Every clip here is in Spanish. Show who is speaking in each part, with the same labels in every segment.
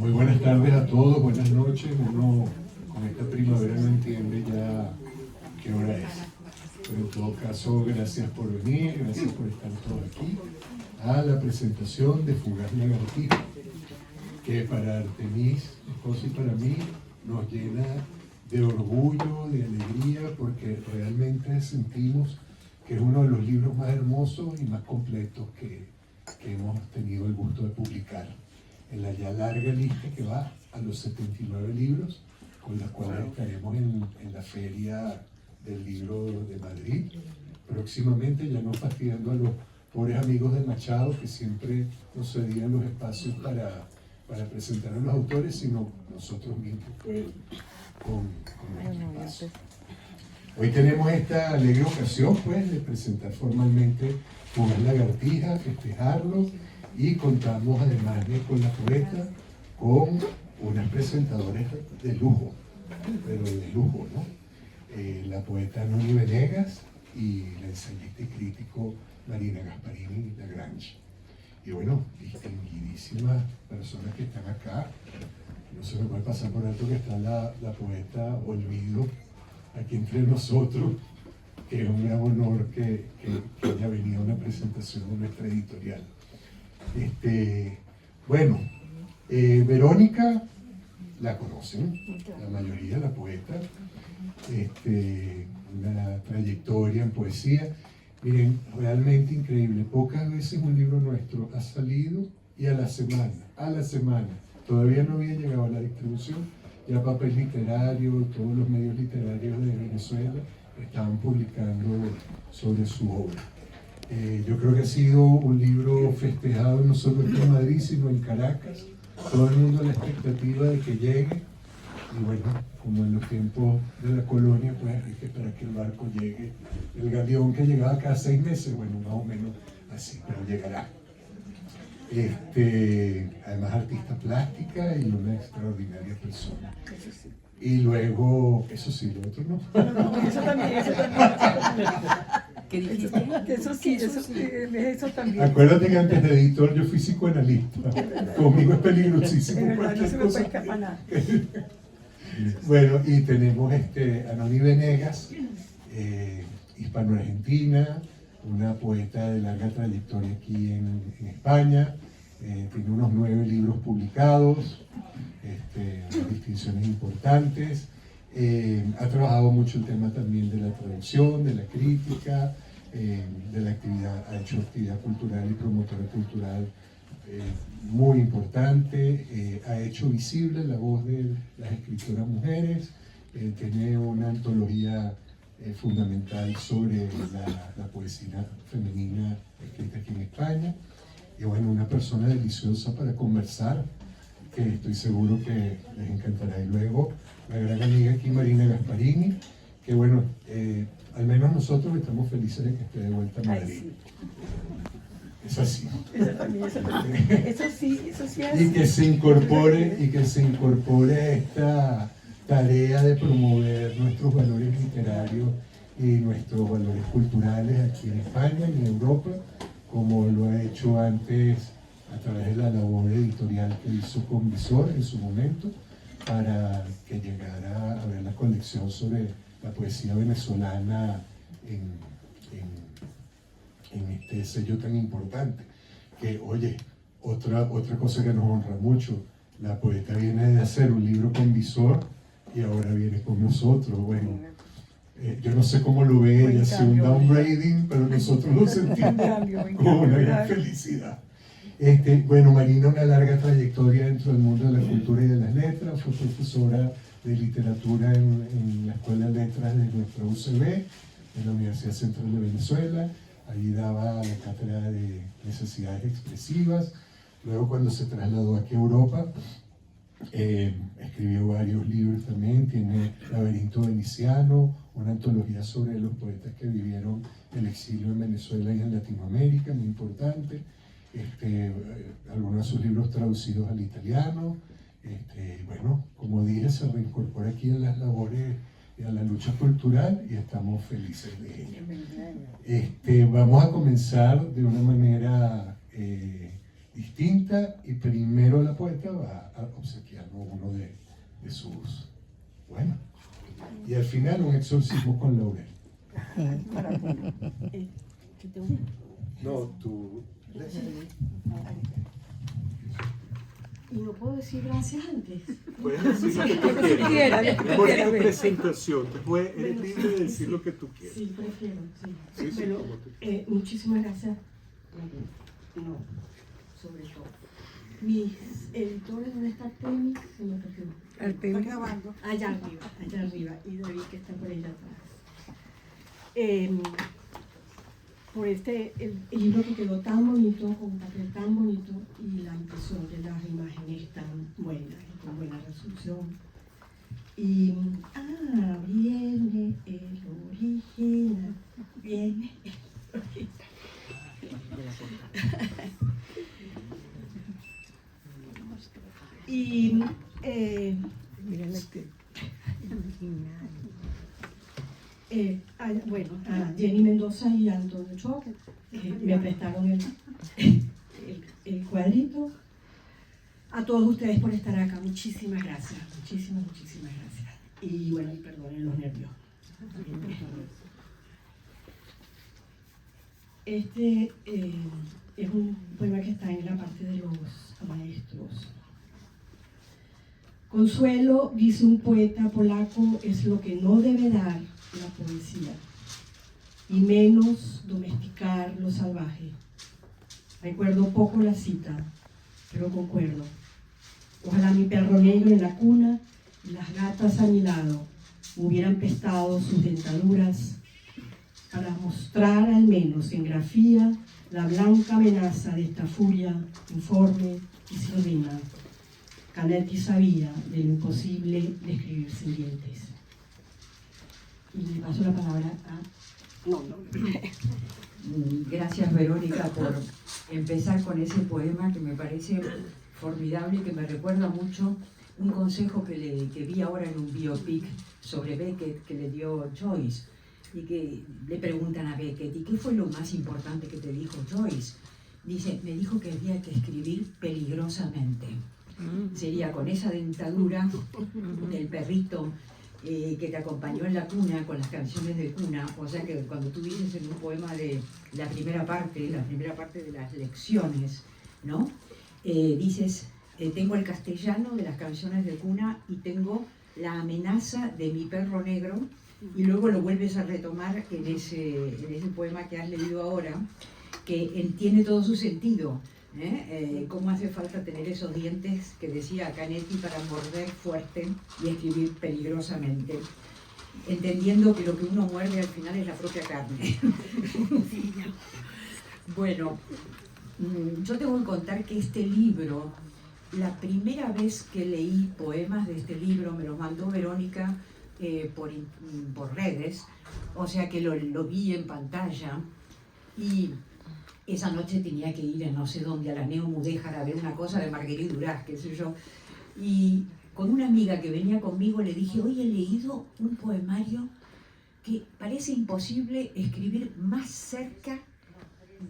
Speaker 1: Muy buenas tardes a todos, buenas noches. Uno con esta primavera no entiende ya qué hora es. Pero en todo caso, gracias por venir, gracias por estar todos aquí a la presentación de Fugaz Lagartija, que para Artemis, esposa, y para mí nos llena de orgullo, de alegría, porque realmente sentimos que es uno de los libros más hermosos y más completos que hemos tenido el gusto de publicar, en la ya larga lista que va a los 79 libros con los cuales estaremos en la Feria del Libro de Madrid próximamente, ya no fastidiando a los pobres amigos de Machado que siempre nos cedían los espacios para presentar a los autores, sino nosotros mismos con nuestro espacio. Hoy tenemos esta alegre ocasión pues de presentar formalmente Fugaz Lagartija, festejarlo, y contamos además con la poeta con unas presentadoras de lujo, pero de lujo, ¿no? La poeta Noni Venegas y la ensayista y crítico Marina Gasparini Lagrange. Y bueno, distinguidísimas personas que están acá. No se me puede pasar por alto que está la poeta Olvido aquí entre nosotros, que es un gran honor que haya venido a una presentación de nuestra editorial. Bueno, Verónica la conocen, la mayoría, la poeta, una trayectoria en poesía. Miren, realmente increíble. Pocas veces un libro nuestro ha salido y a la semana, todavía no había llegado a la distribución, ya Papel Literario, todos los medios literarios de Venezuela estaban publicando sobre su obra. Yo creo que ha sido un libro festejado no solo aquí en Madrid, sino en Caracas. Todo el mundo a la expectativa de que llegue. Y bueno, como en los tiempos de la colonia, pues hay que esperar que el barco llegue. El galeón que llegaba cada 6 meses, bueno, más o menos así, pero llegará. Además artista plástica y una extraordinaria persona. Y luego, eso sí, lo otro no.
Speaker 2: No, eso también.
Speaker 3: ¿Qué dijiste?
Speaker 2: Eso también.
Speaker 1: Acuérdate que antes de editor yo fui psicoanalista. Conmigo es peligrosísimo.
Speaker 2: Es verdad, no
Speaker 1: cualquier
Speaker 2: se me
Speaker 1: cosa.
Speaker 2: puede escapar nada.
Speaker 1: Bueno, y tenemos a Noni Venegas, hispano-argentina, una poeta de larga trayectoria aquí en España. Tiene unos 9 libros publicados, distinciones importantes. Ha trabajado mucho el tema también de la traducción, de la crítica, de la actividad, ha hecho actividad cultural y promotora cultural muy importante, ha hecho visible la voz de las escritoras mujeres, tiene una antología fundamental sobre la poesía femenina escrita aquí en España. Y bueno, una persona deliciosa para conversar, que estoy seguro que les encantará. Y luego, la gran amiga aquí, Marina Gasparini, que bueno, al menos nosotros estamos felices de que esté de vuelta a Madrid.
Speaker 2: Sí.
Speaker 1: Es así.
Speaker 2: Eso también. Eso sí
Speaker 1: Y que se incorpore, esta tarea de promover nuestros valores literarios y nuestros valores culturales aquí en España y en Europa, como lo ha hecho antes a través de la labor editorial que hizo con Visor en su momento, para que llegara a ver la colección sobre la poesía venezolana en este sello tan importante. Que, oye, otra cosa que nos honra mucho, la poeta viene de hacer un libro con Visor y ahora viene con nosotros. Bueno, yo no sé cómo lo ve ella, si un downgrading, pero nosotros lo sentimos como una gran felicidad. Bueno, Marina, una larga trayectoria dentro del mundo de la cultura y de las letras, fue profesora de literatura en la Escuela de Letras de nuestra UCB, en la Universidad Central de Venezuela. Allí daba la cátedra de necesidades expresivas. Luego, cuando se trasladó aquí a Europa, escribió varios libros también. Tiene Laberinto Veneciano, una antología sobre los poetas que vivieron el exilio en Venezuela y en Latinoamérica, muy importante. Algunos de sus libros traducidos al italiano. Bueno, como dije, se reincorpora aquí en las labores y a la lucha cultural y estamos felices de ello. Vamos a comenzar de una manera distinta y primero la poeta va a obsequiarnos uno de sus poemas. Y al final un exorcismo con laurel. No, tú...
Speaker 3: Y no puedo decir gracias antes.
Speaker 4: Puedes decir lo que tú quieras. Tenemos tu presentación. Eres libre de decir lo que tú quieras.
Speaker 3: Sí, prefiero, sí.
Speaker 4: Sí, sí,
Speaker 3: Pero,
Speaker 4: como tú.
Speaker 3: muchísimas gracias. No, sobre todo. Mis editores, ¿dónde está Temi? Se me perdió.
Speaker 2: Está grabando.
Speaker 3: Allá arriba. Y David que está por allá atrás. Por el libro que quedó tan bonito, con un papel tan bonito, y la impresión de las imágenes tan buenas, con buena resolución. Y, viene el original, viene el original. Y, bueno, a Jenny Mendoza y a Antonio Choc, que me prestaron el cuadrito. A todos ustedes por estar acá, muchísimas gracias, muchísimas gracias. Y bueno, perdonen los nervios. Este es un poema que está en la parte de los maestros. Consuelo, dice un poeta polaco, es lo que no debe dar la poesía, y menos domesticar lo salvaje. Recuerdo poco la cita, pero concuerdo. Ojalá mi perro negro en la cuna y las gatas a mi lado hubieran pestado sus dentaduras para mostrar al menos en grafía la blanca amenaza de esta furia informe y sin rima. Canetti sabía de lo imposible de escribir sin dientes. Y le paso la palabra a...
Speaker 5: Gracias, Verónica, por empezar con ese poema que me parece formidable y que me recuerda mucho un consejo que vi ahora en un biopic sobre Beckett que le dio Joyce, y que le preguntan a Beckett, ¿y qué fue lo más importante que te dijo Joyce? Dice, me dijo que había que escribir peligrosamente. Sería con esa dentadura del perrito que te acompañó en la cuna, con las canciones de cuna. O sea que cuando tú dices en un poema de la primera parte de las lecciones, ¿no? Dices, tengo el castellano de las canciones de cuna y tengo la amenaza de mi perro negro, y luego lo vuelves a retomar en ese poema que has leído ahora, que tiene todo su sentido. Cómo hace falta tener esos dientes que decía Canetti para morder fuerte y escribir peligrosamente, entendiendo que lo que uno muerde al final es la propia carne. Bueno, yo tengo que contar que este libro, la primera vez que leí poemas de este libro, me los mandó Verónica por redes, o sea que lo vi en pantalla, y esa noche tenía que ir a no sé dónde, a la Neo Mudéjar, a ver una cosa de Marguerite Duras, qué sé yo. Y con una amiga que venía conmigo le dije, hoy he leído un poemario que parece imposible escribir más cerca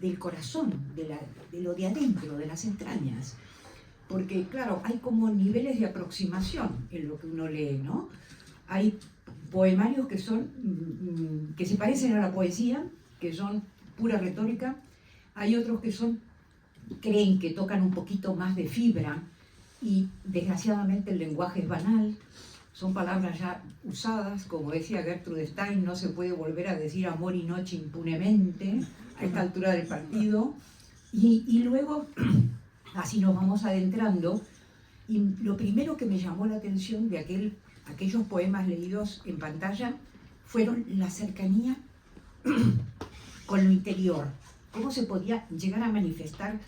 Speaker 5: del corazón, de lo de adentro, de las entrañas. Porque, claro, hay como niveles de aproximación en lo que uno lee, ¿no? Hay poemarios que se parecen a la poesía, que son pura retórica. Hay otros que creen que tocan un poquito más de fibra, y desgraciadamente el lenguaje es banal, son palabras ya usadas, como decía Gertrude Stein, no se puede volver a decir amor y noche impunemente a esta altura del partido, y luego así nos vamos adentrando, y lo primero que me llamó la atención de aquellos poemas leídos en pantalla fueron la cercanía con lo interior. Cómo se podía llegar a manifestar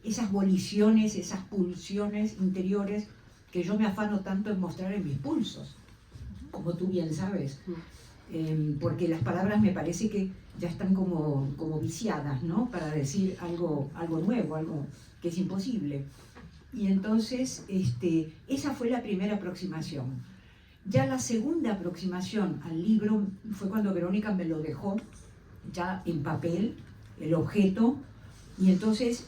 Speaker 5: esas voliciones, esas pulsiones interiores que yo me afano tanto en mostrar en mis pulsos, como tú bien sabes, porque las palabras me parece que ya están como viciadas, ¿no? Para decir algo nuevo, algo que es imposible. Y entonces, esa fue la primera aproximación. Ya la segunda aproximación al libro fue cuando Verónica me lo dejó ya en papel, el objeto, y entonces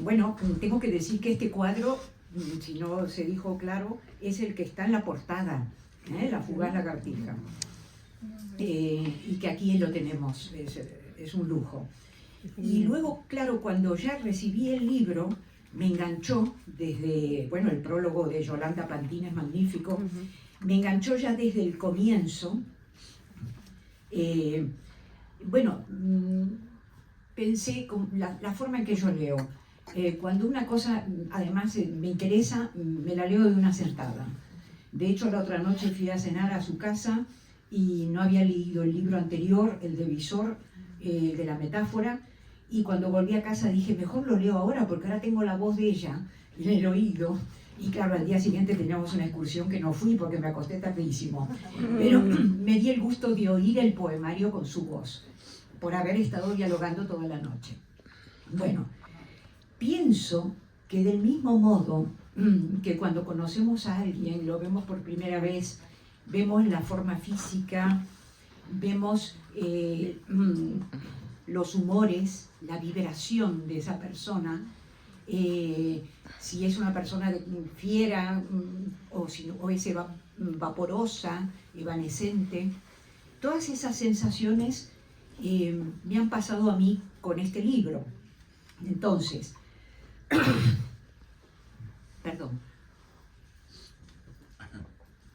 Speaker 5: Bueno, tengo que decir que este cuadro, si no se dijo claro, es el que está en la portada, La fugaz lagartija. Y que aquí lo tenemos, es un lujo. Y luego, claro, cuando ya recibí el libro, me enganchó desde, bueno, el prólogo de Yolanda Plantin es magnífico, me enganchó ya desde el comienzo. Bueno, pensé con la forma en que yo leo. Cuando una cosa además me interesa, me la leo de una sentada. De hecho, la otra noche fui a cenar a su casa y no había leído el libro anterior, el de Visor, de la metáfora, y cuando volví a casa dije, mejor lo leo ahora porque ahora tengo la voz de ella en el oído. Y claro, al día siguiente teníamos una excursión que no fui porque me acosté tardísimo. Pero me di el gusto de oír el poemario con su voz, por haber estado dialogando toda la noche. Bueno, pienso que del mismo modo que cuando conocemos a alguien, lo vemos por primera vez, vemos la forma física, vemos los humores, la vibración de esa persona, si es una persona fiera o es vaporosa, evanescente. Todas esas sensaciones me han pasado a mí con este libro. Entonces, perdón,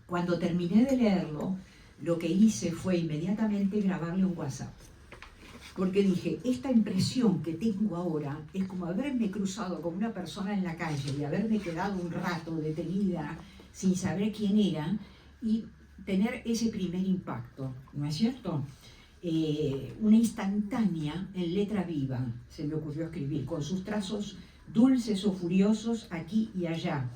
Speaker 5: cuando terminé de leerlo, lo que hice fue inmediatamente grabarle un WhatsApp. Porque dije, esta impresión que tengo ahora es como haberme cruzado con una persona en la calle y haberme quedado un rato detenida sin saber quién era y tener ese primer impacto, ¿no es cierto? Una instantánea en letra viva, se me ocurrió escribir, con sus trazos dulces o furiosos aquí y allá.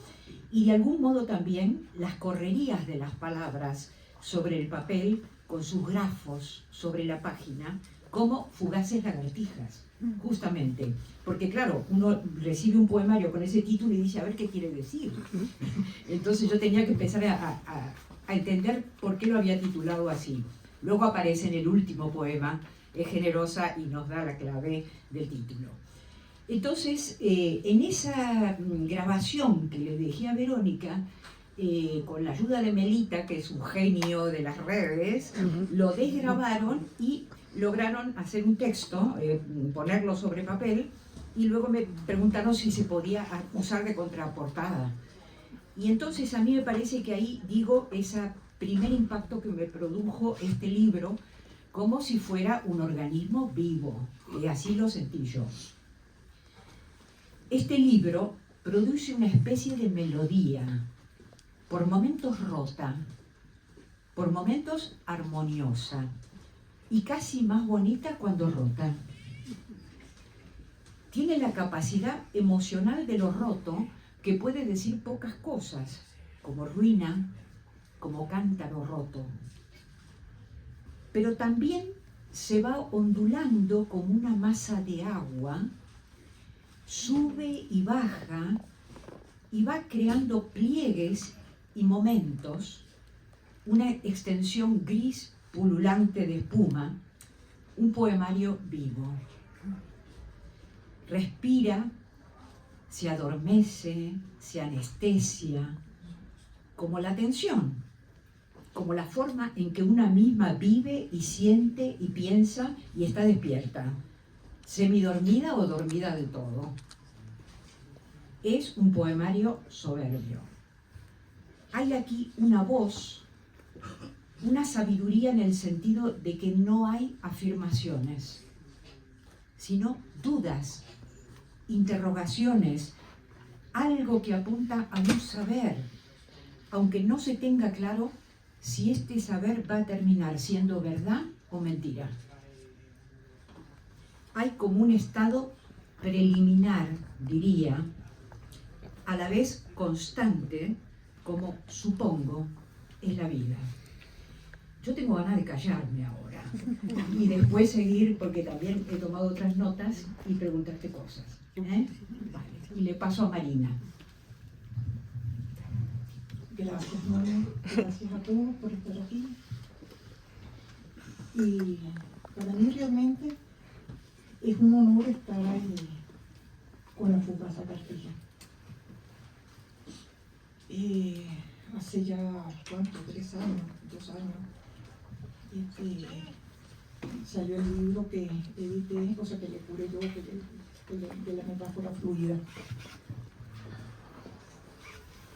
Speaker 5: Y de algún modo también las correrías de las palabras sobre el papel, con sus grafos sobre la página, como fugaces lagartijas, justamente. Porque claro, uno recibe un poemario con ese título y dice, a ver qué quiere decir. Entonces yo tenía que empezar a entender por qué lo había titulado así. Luego aparece en el último poema, es generosa y nos da la clave del título. Entonces, en esa grabación que le dejé a Verónica, con la ayuda de Melita, que es un genio de las redes, lo desgrabaron y lograron hacer un texto, ponerlo sobre papel, y luego me preguntaron si se podía usar de contraportada. Y entonces a mí me parece que ahí digo ese primer impacto que me produjo este libro, como si fuera un organismo vivo, y así lo sentí yo. Este libro produce una especie de melodía, por momentos rota, por momentos armoniosa, y casi más bonita cuando rota. Tiene la capacidad emocional de lo roto, que puede decir pocas cosas, como ruina, como cántaro roto. Pero también se va ondulando como una masa de agua, sube y baja, y va creando pliegues y momentos, una extensión gris pululante de espuma, un poemario vivo. Respira, se adormece, se anestesia, como la tensión, como la forma en que una misma vive y siente y piensa y está despierta, semidormida o dormida de todo. Es un poemario soberbio. Hay aquí una voz, una sabiduría en el sentido de que no hay afirmaciones, sino dudas, interrogaciones, algo que apunta a un saber, aunque no se tenga claro si este saber va a terminar siendo verdad o mentira. Hay como un estado preliminar, diría, a la vez constante, como supongo es la vida. Yo tengo ganas de callarme ahora y después seguir, porque también he tomado otras notas y preguntarte cosas. Vale. Y le paso a Marina.
Speaker 2: Gracias, Mona. Gracias a todos por estar aquí. Y para mí realmente es un honor estar con la fugaz lagartija. Hace ya, ¿cuánto? 3 años, 2 años, salió el libro que edité, o sea, que le curé yo, de la metáfora fluida.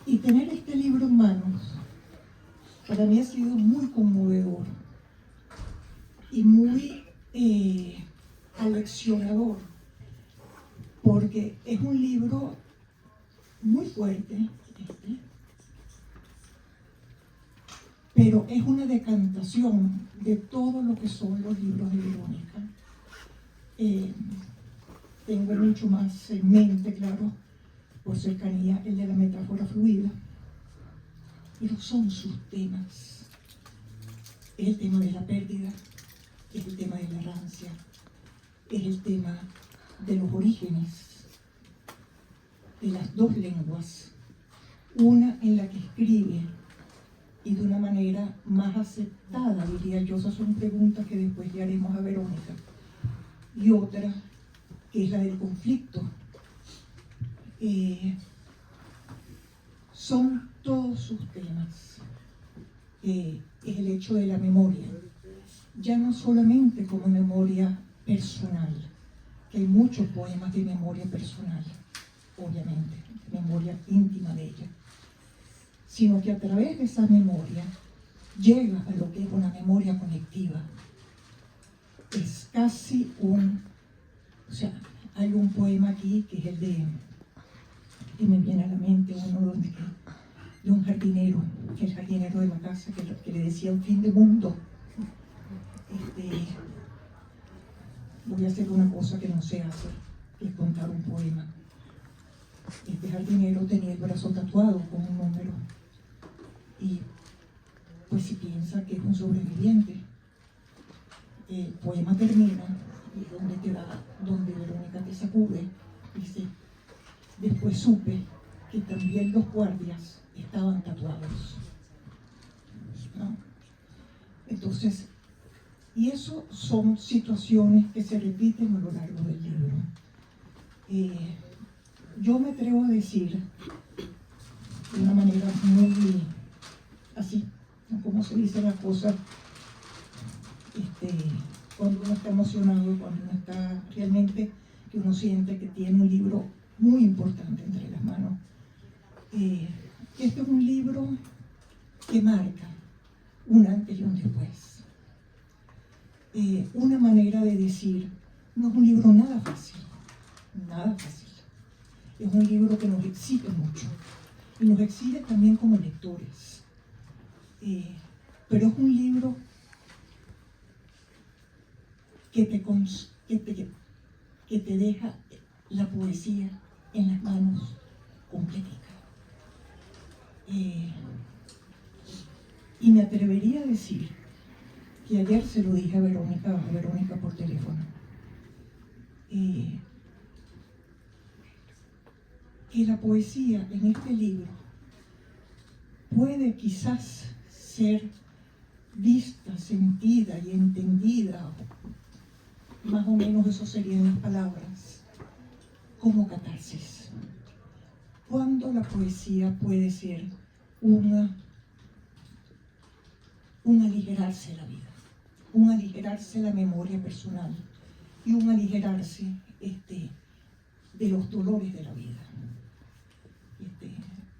Speaker 2: Y tener este libro en manos, para mí ha sido muy conmovedor y muy aleccionador, porque es un libro muy fuerte, pero es una decantación de todo lo que son los libros de Verónica. Tengo mucho más en mente, claro, por cercanía, el de la metáfora fluida, pero son sus temas. Es el tema de la pérdida, es el tema de la errancia, es el tema de los orígenes, de las dos lenguas, una en la que escribe y de una manera más aceptada, diría yo. Esas son preguntas que después le haremos a Verónica. Y otra, que es la del conflicto. Son todos sus temas. Es el hecho de la memoria, ya no solamente como memoria personal, que hay muchos poemas de memoria personal, obviamente, memoria íntima de ella, sino que a través de esa memoria llega a lo que es una memoria colectiva. Es casi o sea, hay un poema aquí que es el que me viene a la mente, uno de un jardinero, el jardinero de la casa, que le decía un fin de mundo. Voy a hacer una cosa que no sé hacer, que es contar un poema. Este jardinero tenía el brazo tatuado con un número, y pues si piensa que es un sobreviviente. El poema termina y es donde Verónica te sacude, dice: después supe que también los guardias estaban tatuados, ¿no? Entonces, y eso son situaciones que se repiten a lo largo del libro. Yo me atrevo a decir, de una manera muy así, ¿no? Como se dice las cosas, cuando uno está emocionado, cuando uno está realmente, que uno siente que tiene un libro muy importante entre las manos. Este es un libro que marca un antes y un después. Una manera de decir, no es un libro nada fácil, nada fácil. Es un libro que nos exige mucho y nos exige también como lectores. Pero es un libro que te deja la poesía en las manos completica. Y me atrevería a decir que ayer se lo dije a Verónica por teléfono, que la poesía en este libro puede quizás ser vista, sentida y entendida, más o menos eso serían las palabras, como catarsis. Cuando la poesía puede ser un aligerarse la vida, un aligerarse la memoria personal y un aligerarse de los dolores de la vida.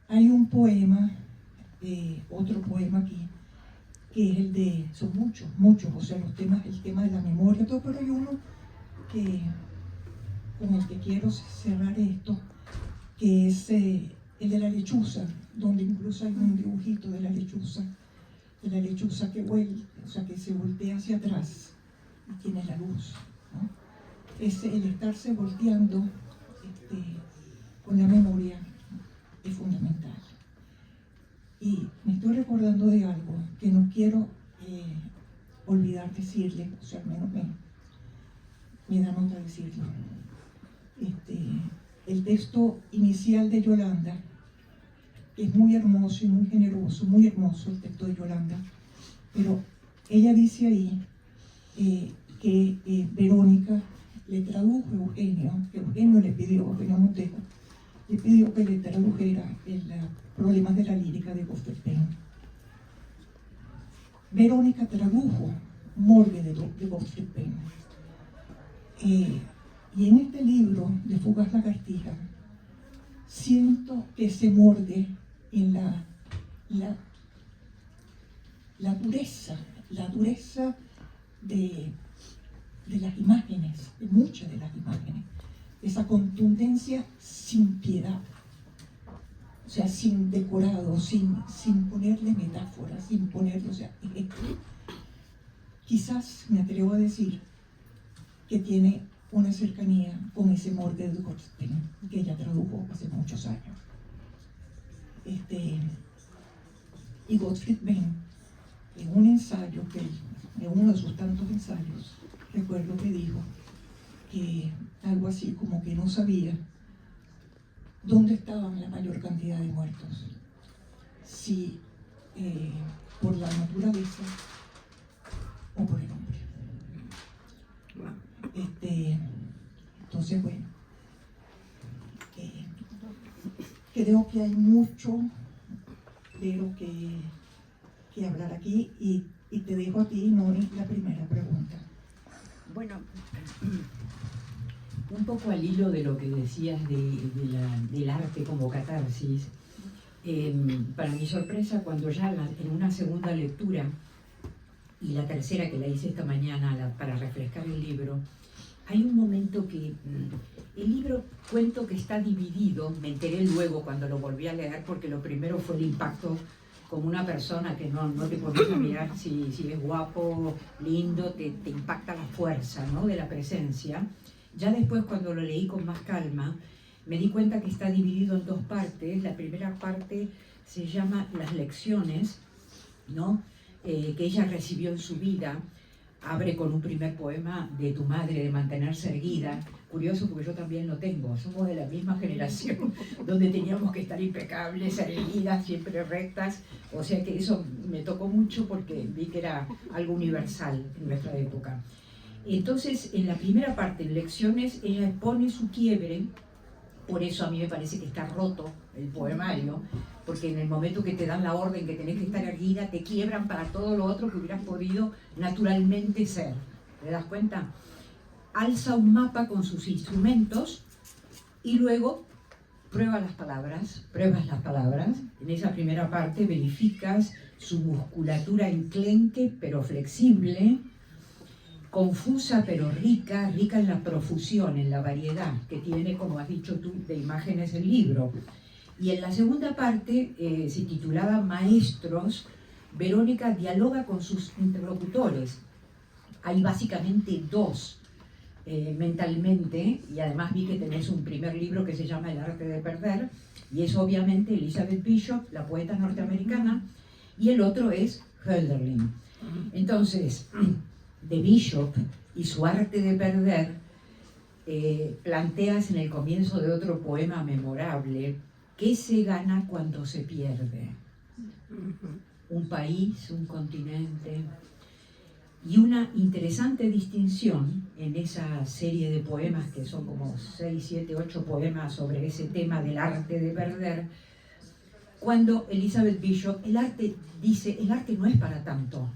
Speaker 2: Hay un poema, otro poema aquí, que es el de, son muchos, o sea, el tema de la memoria, todo, pero hay uno con el que quiero cerrar esto, que es el de la lechuza, donde incluso hay un dibujito de la lechuza que vuelve, o sea, que se voltea hacia atrás y tiene la luz, ¿no? El estarse volteando con la memoria es fundamental. Y me estoy recordando de algo que no quiero olvidar decirle, o sea, al menos me da nota decirlo. El texto inicial de Yolanda es muy hermoso y muy generoso, muy hermoso el texto de Yolanda, pero ella dice ahí que Verónica le tradujo Eugenio le pidió, Eugenio Montero, le pidió que le tradujera Problemas de la lírica de Gottfried Benn. Verónica tradujo Morgue de Gottfried Benn. Y en este libro de Fugaz Lagartija, siento que se morde en la dureza de las imágenes, de muchas de las imágenes, esa contundencia sin piedad, o sea, sin decorado, sin ponerle metáforas, sin ponerle, o sea, quizás me atrevo a decir que tiene una cercanía con ese Morgue de Gottfried Benn que ella tradujo hace muchos años. Y Gottfried Benn, en un ensayo, en uno de sus tantos ensayos, recuerdo que dijo que algo así como que no sabía dónde estaban la mayor cantidad de muertos, si por la naturaleza o por el hombre. Entonces, bueno, creo que hay mucho que hablar aquí y te dejo a ti, Nori, la primera pregunta.
Speaker 5: Bueno, un poco al hilo de lo que decías del arte como catarsis, para mi sorpresa, cuando ya en una segunda lectura y la tercera que la hice esta mañana para refrescar el libro, hay un momento que el libro cuento que está dividido. Me enteré luego cuando lo volví a leer, porque lo primero fue el impacto como una persona que no te pones a mirar si es guapo, lindo, te impacta la fuerza, ¿no?, de la presencia. Ya después, cuando lo leí con más calma, me di cuenta que está dividido en dos partes. La primera parte se llama Las lecciones, ¿no?, que ella recibió en su vida. Abre con un primer poema de tu madre, de mantenerse erguida. Curioso, porque yo también lo tengo. Somos de la misma generación, donde teníamos que estar impecables, erguidas, siempre rectas. O sea que eso me tocó mucho, porque vi que era algo universal en nuestra época. Entonces, en la primera parte, en Lecciones, ella expone su quiebre. Por eso a mí me parece que está roto el poemario, porque en el momento que te dan la orden que tenés que estar erguida, te quiebran para todo lo otro que hubieras podido naturalmente ser. ¿Te das cuenta? Alza un mapa con sus instrumentos y luego pruebas las palabras. En esa primera parte verificas su musculatura enclenque pero flexible, confusa pero rica en la profusión, en la variedad que tiene, como has dicho tú, de imágenes el libro. Y en la segunda parte, titulada Maestros, Verónica dialoga con sus interlocutores. Hay básicamente dos, mentalmente, y además vi que tenés un primer libro que se llama El arte de perder, y es obviamente Elizabeth Bishop, la poeta norteamericana, y el otro es Hölderlin. Entonces, de Bishop y su arte de perder, planteas en el comienzo de otro poema memorable: ¿qué se gana cuando se pierde? Un país, un continente. Y una interesante distinción en esa serie de poemas, que son como 6, 7, 8 poemas sobre ese tema del arte de perder, cuando Elizabeth Bishop, dice, el arte no es para tanto.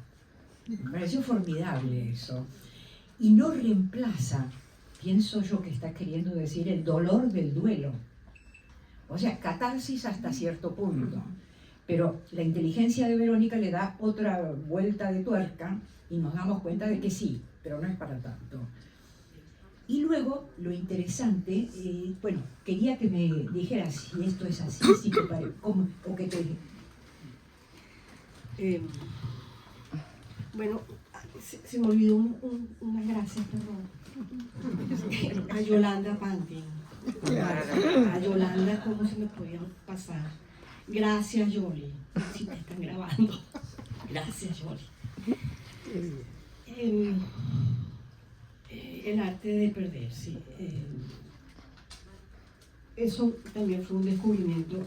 Speaker 5: Me pareció formidable eso. Y no reemplaza, pienso yo que está queriendo decir, el dolor del duelo. O sea, catarsis hasta cierto punto. Pero la inteligencia de Verónica le da otra vuelta de tuerca y nos damos cuenta de que sí, pero no es para tanto. Y luego, lo interesante, quería que me dijeras si esto es así, si te parece, o que te...
Speaker 3: Bueno, se me olvidó una gracia, perdón. A Yolanda Pantin. A Yolanda, ¿cómo se me podía pasar? Gracias, Yoli. Si me están grabando. Gracias, Yoli. El arte de perder, sí. Eso también fue un descubrimiento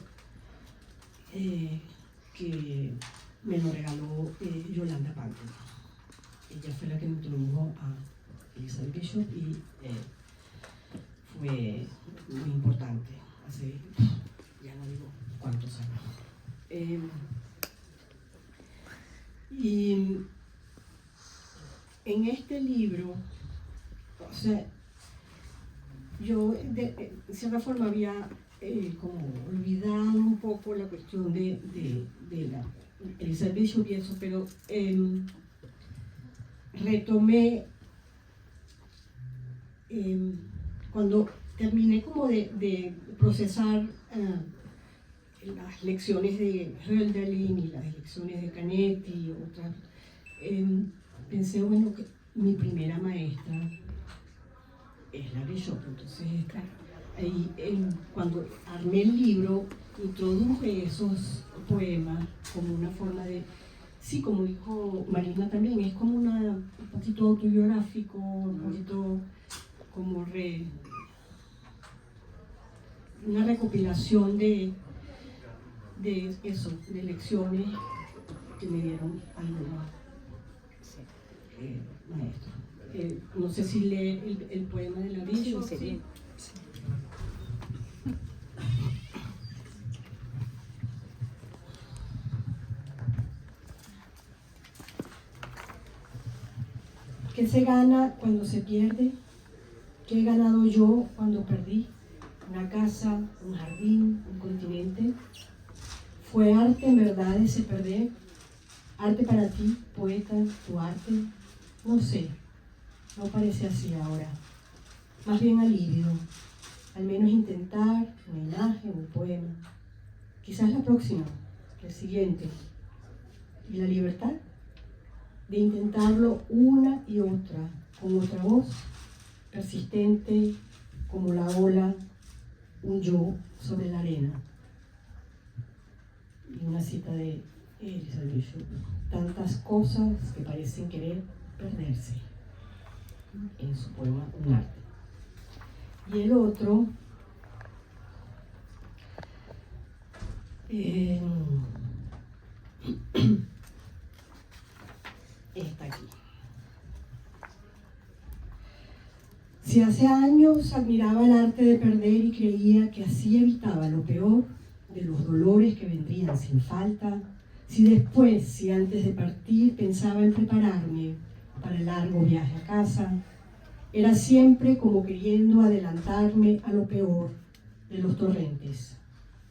Speaker 3: que me lo regaló Yolanda Pantin. Ella fue la que me introdujo Elizabeth Bishop y fue muy importante hace, ya no digo cuántos años. Y en este libro, o sea, yo de cierta forma había como olvidado un poco la cuestión de la Elizabeth Bishop y eso, pero retomé cuando terminé como de procesar las lecciones de Hölderlin y las lecciones de Canetti y otras, pensé, bueno, que mi primera maestra es la Bishop. Entonces, ahí, cuando armé el libro, introduje esos poemas como una forma de, sí, como dijo Marina también, es como un poquito autobiográfico, un poquito como una recopilación de eso, de lecciones que me dieron algunos maestros. No sé si lee el poema de la Bishop. Sí. ¿Qué se gana cuando se pierde? ¿Qué he ganado yo cuando perdí? Una casa, un jardín, un continente. ¿Fue arte en verdad ese perder? ¿Arte para ti, poeta, tu arte? No sé, no parece así ahora. Más bien alivio. Al menos intentar una imagen, un poema. Quizás la próxima, el siguiente. ¿Y la libertad? De intentarlo una y otra, con otra voz, persistente como la ola, un yo sobre la arena. Y una cita de Elizabeth Bishop. Tantas cosas que parecen querer perderse. En su poema Un arte. Y el otro, está aquí. Si hace años admiraba el arte de perder y creía que así evitaba lo peor de los dolores que vendrían sin falta, si antes de partir pensaba en prepararme para el largo viaje a casa, era siempre como queriendo adelantarme a lo peor de los torrentes.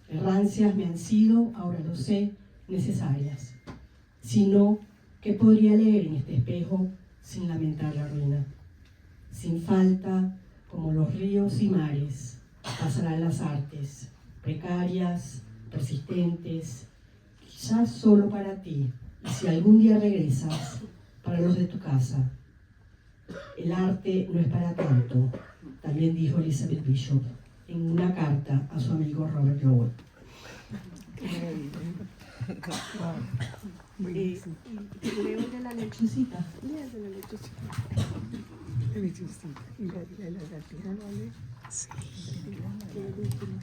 Speaker 3: Errancias me han sido, ahora lo sé, necesarias. Si no, ¿qué podría leer en este espejo sin lamentar la ruina? Sin falta, como los ríos y mares, pasarán las artes, precarias, persistentes, quizás solo para ti, y si algún día regresas, para los de tu casa. El arte no es para tanto, también dijo Elizabeth Bishop en una carta a su amigo Robert Lowell. Leo de la lechecita.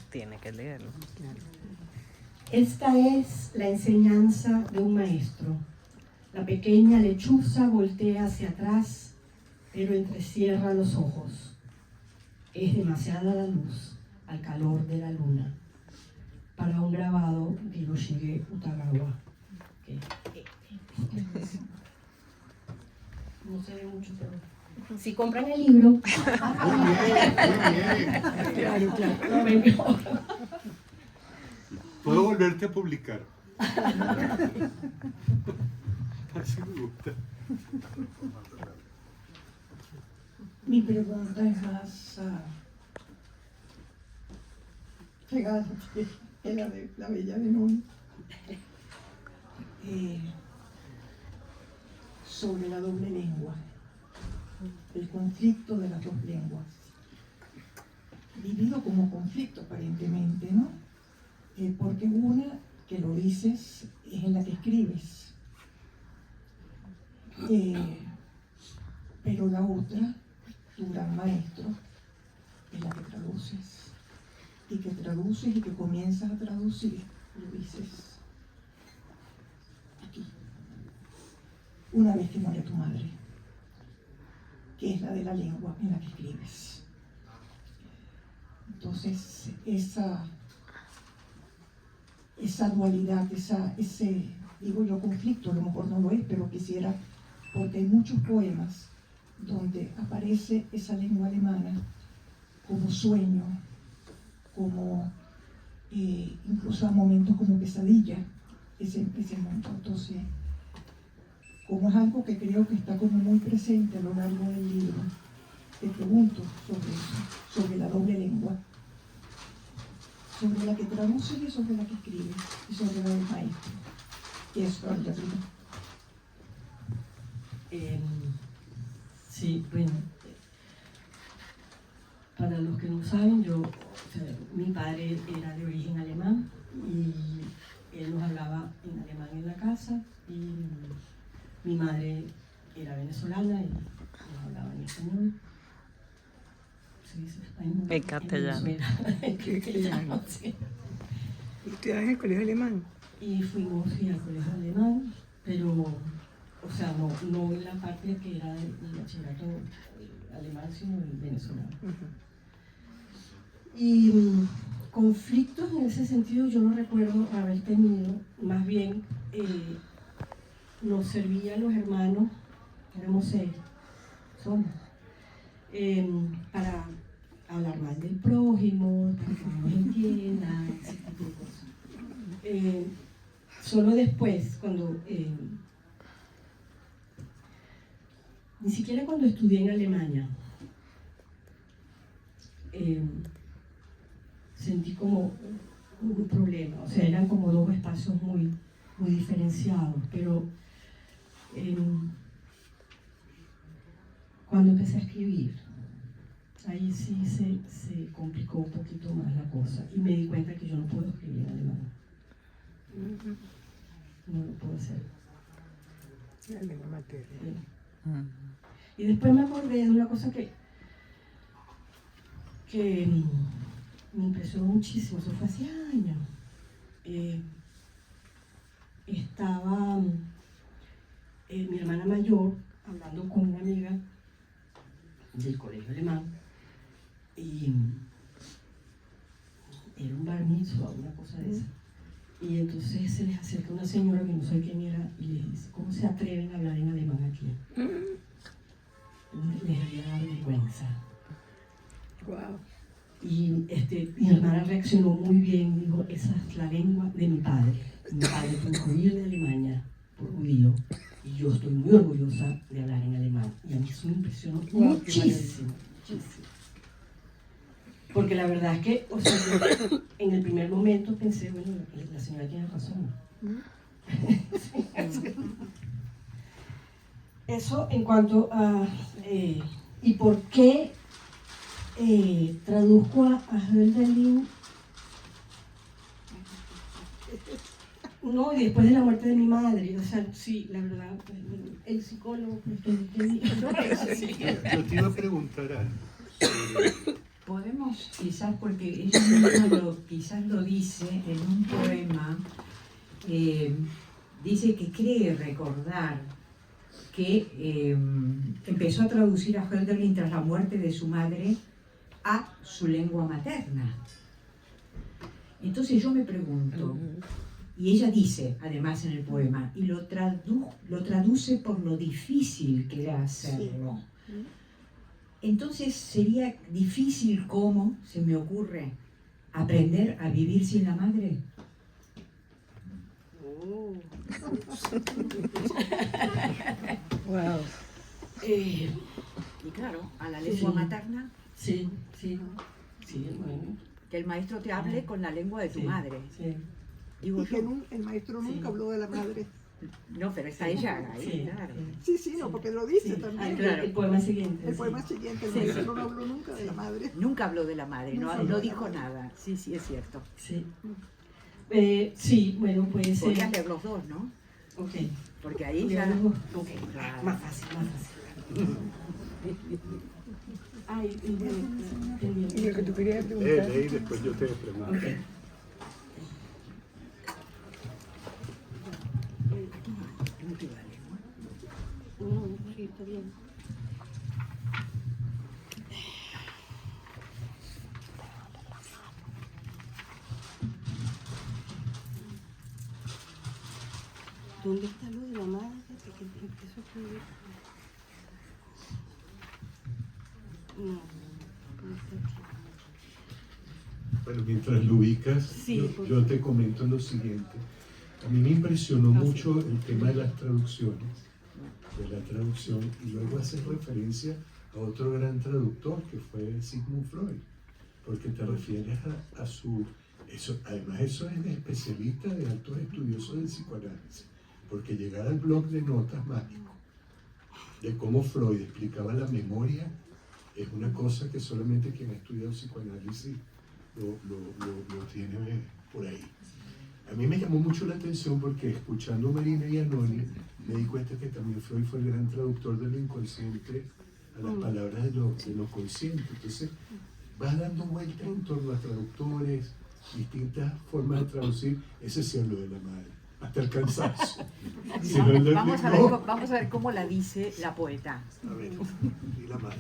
Speaker 6: Tiene que leerlo.
Speaker 3: Esta es la enseñanza de un maestro. La pequeña lechuza voltea hacia atrás, pero entrecierra los ojos. Es demasiada la luz al calor de la luna. Para un grabado de Hiroshige Utagawa. No se ve mucho, pero si compran el libro.
Speaker 1: Muy bien.
Speaker 3: Claro.
Speaker 4: Puedo volverte a publicar. Así me gusta.
Speaker 2: Mi pregunta es más pegada que la de la Bella Benoni. Sobre la doble lengua, el conflicto de las dos lenguas, vivido como conflicto aparentemente, ¿no? Porque una, que lo dices, es en la que escribes, pero la otra, tu gran maestro, es la que traduces, y que comienzas a traducir, lo dices aquí, una vez que muere tu madre, que es la de la lengua en la que escribes. Entonces, esa dualidad, ese, digo yo, conflicto, a lo mejor no lo es, pero quisiera, porque hay muchos poemas donde aparece esa lengua alemana como sueño, como incluso a momentos como pesadilla, ese momento. Entonces, como es algo que creo que está como muy presente a lo largo del libro, te pregunto sobre eso, sobre la doble lengua, sobre la que traduces y sobre la que escribes, y sobre la del maestro, que es Hölderlin.
Speaker 3: Sí, bueno, para los que no saben, mi padre era de origen alemán y él nos hablaba en alemán en la casa, y mi madre era venezolana y nos hablaba en español. ¿Se dice español?
Speaker 6: En castellano.
Speaker 3: En castellano, sí.
Speaker 7: ¿Estudiabas en el colegio alemán?
Speaker 3: Y fuimos al colegio alemán, pero, o sea, no en la parte que era del bachillerato alemán, sino el venezolano. Y conflictos en ese sentido yo no recuerdo haber tenido, más bien nos servían los hermanos, éramos 6, somos, para hablar mal del prójimo, para que no nos entiendan, ese tipo de cosas. Solo después, cuando, ni siquiera cuando estudié en Alemania, sentí como un problema, o sea, eran como dos espacios muy diferenciados, pero cuando empecé a escribir, ahí sí se complicó un poquito más la cosa y me di cuenta que yo no puedo escribir en alemán. No lo puedo hacer.
Speaker 7: La lengua materna.
Speaker 3: Y después me acordé de una cosa que me impresionó muchísimo, eso fue hace años. Estaba mi hermana mayor hablando con una amiga del colegio alemán y era un bar mitzvah, una cosa de esa. Y entonces se les acerca una señora que no sé quién era y les dice: ¿cómo se atreven a hablar en alemán aquí? Les había dado vergüenza.
Speaker 7: Wow.
Speaker 3: Y mi hermana reaccionó muy bien y dijo: esa es la lengua de mi padre. Mi padre tuvo que ir de Alemania por judío y yo estoy muy orgullosa de hablar en alemán. Y a mí eso me impresionó muchísimo. Porque la verdad es que, o sea, yo en el primer momento pensé, bueno, la señora tiene razón. Eso en cuanto a ¿y por qué traduzco a Hölderlin? No, y después de la muerte de mi madre, o sea, sí, la verdad, el psicólogo
Speaker 4: Yo te iba a preguntar algo.
Speaker 5: Podemos, quizás, porque ella misma quizás lo dice en un poema, dice que cree recordar que empezó a traducir a Hölderlin tras la muerte de su madre a su lengua materna. Entonces yo me pregunto, y ella dice, además en el poema, y lo traduce por lo difícil que era hacerlo. Entonces sería difícil, ¿cómo se me ocurre, aprender a vivir sin la madre?
Speaker 7: Wow.
Speaker 5: Y claro, a la lengua
Speaker 3: Sí.
Speaker 5: materna,
Speaker 3: Sí, bueno.
Speaker 5: que el maestro te hable con la lengua de tu
Speaker 3: Sí,
Speaker 5: madre.
Speaker 3: sí.
Speaker 5: Digo
Speaker 7: Y que
Speaker 5: yo,
Speaker 7: el maestro nunca
Speaker 3: Sí.
Speaker 7: habló de la madre.
Speaker 5: no, pero está ella ahí,
Speaker 3: Sí,
Speaker 5: claro.
Speaker 7: Sí, sí, no, porque lo dice
Speaker 3: Sí.
Speaker 7: también.
Speaker 5: claro.
Speaker 3: El poema siguiente.
Speaker 7: El
Speaker 3: sí.
Speaker 7: poema siguiente, el
Speaker 3: Sí.
Speaker 7: maestro no habló nunca de la madre.
Speaker 5: Nunca habló de la madre,
Speaker 7: Nunca
Speaker 5: no,
Speaker 7: habló
Speaker 5: no
Speaker 7: de la
Speaker 5: dijo
Speaker 7: madre.
Speaker 5: nada. Sí, sí, es cierto.
Speaker 3: Sí. Sí, bueno, puede ser.
Speaker 5: Podrías leer los dos, ¿no?
Speaker 3: Ok.
Speaker 5: Porque ahí
Speaker 3: Voy
Speaker 5: ya...
Speaker 3: a leer los-
Speaker 5: Ok, claro.
Speaker 3: Más fácil. Ay,
Speaker 7: Y lo que tú querías
Speaker 4: Lee
Speaker 7: preguntar.
Speaker 4: y después yo te pregunto.
Speaker 3: Ok.
Speaker 5: ¿No te vale, no?
Speaker 3: Sí, está bien. ¿Dónde está lo de la madre? Que empiezo a escribir. No, no está aquí.
Speaker 1: Bueno, mientras lo ubicas,
Speaker 3: Sí,
Speaker 1: yo te comento lo siguiente. A mí me impresionó mucho el tema de las traducciones, de la traducción, y luego haces referencia a otro gran traductor que fue Sigmund Freud, porque te refieres a su... Además, eso es de especialista, de altos estudiosos del psicoanálisis, porque llegar al blog de notas mágico, de cómo Freud explicaba la memoria, es una cosa que solamente quien ha estudiado psicoanálisis lo tiene por ahí. A mí me llamó mucho la atención porque escuchando a Marina y a Noni me di cuenta que también Freud fue el gran traductor de lo inconsciente a las palabras de lo consciente. Entonces vas dando vueltas en torno a traductores, distintas formas de traducir. Ese sí habló de la madre, hasta el cansancio. Si no,
Speaker 5: Vamos a ver cómo la dice la poeta.
Speaker 1: A ver, y la madre.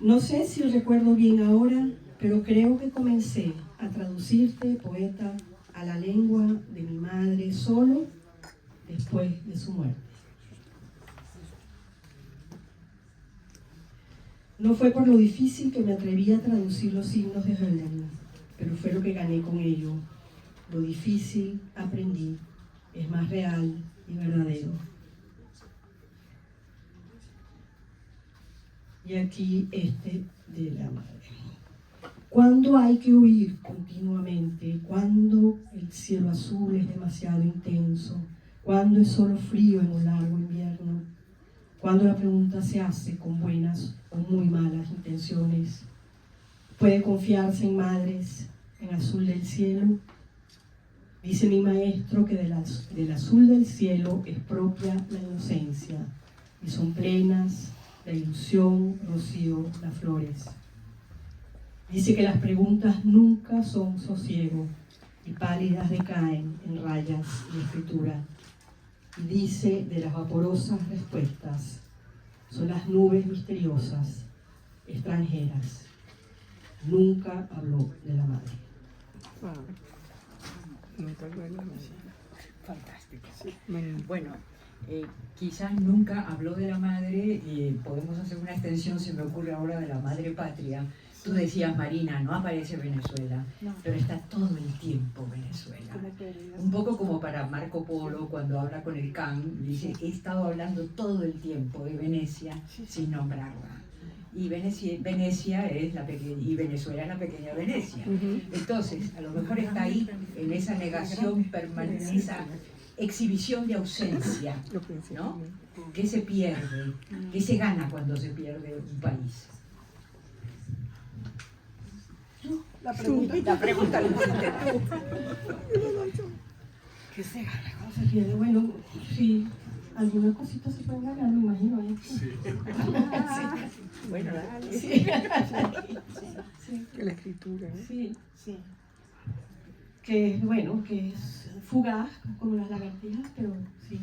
Speaker 3: No sé si recuerdo bien ahora, pero creo que comencé a traducirte, poeta, a la lengua de mi madre solo después de su muerte. No fue por lo difícil que me atreví a traducir los signos de Hölderlin, pero fue lo que gané con ello. Lo difícil aprendí, es más real y verdadero. Y aquí de la madre. ¿Cuándo hay que huir continuamente? ¿Cuándo el cielo azul es demasiado intenso? ¿Cuándo es solo frío en un largo invierno? ¿Cuándo la pregunta se hace con buenas o muy malas intenciones? ¿Puede confiarse en madres, en azul del cielo? Dice mi maestro que del azul del cielo es propia la inocencia y son plenas la ilusión, rocío, las flores. Dice que las preguntas nunca son sosiego y pálidas decaen en rayas y escritura. Y dice de las vaporosas respuestas, son las nubes misteriosas, extranjeras. Nunca habló de la madre.
Speaker 5: Fantástico. Bueno, quizás nunca habló de la madre y podemos hacer una extensión, se me ocurre ahora, de la madre patria. Tú decías, Marina, no aparece Venezuela, pero está todo el tiempo Venezuela. Un poco como para Marco Polo cuando habla con el Can, dice, he estado hablando todo el tiempo de Venecia sin nombrarla. Y Venecia es la pequeña, y Venezuela es la pequeña Venecia. Entonces, a lo mejor está ahí, en esa negación permanente, en esa exhibición de ausencia, ¿no? ¿Qué se pierde? ¿Qué se gana cuando se pierde un país?
Speaker 7: La pregunta la hiciste tú.
Speaker 3: ¿Qué se gana cuando se pierde? Bueno, sí, algunas cositas se pueden ganar, me imagino. Sí.
Speaker 5: Bueno, dale.
Speaker 3: Sí.
Speaker 7: Que la escritura, ¿eh?
Speaker 3: Sí.
Speaker 7: Sí.
Speaker 3: Que bueno, que es fugaz, como las lagartijas, pero sí.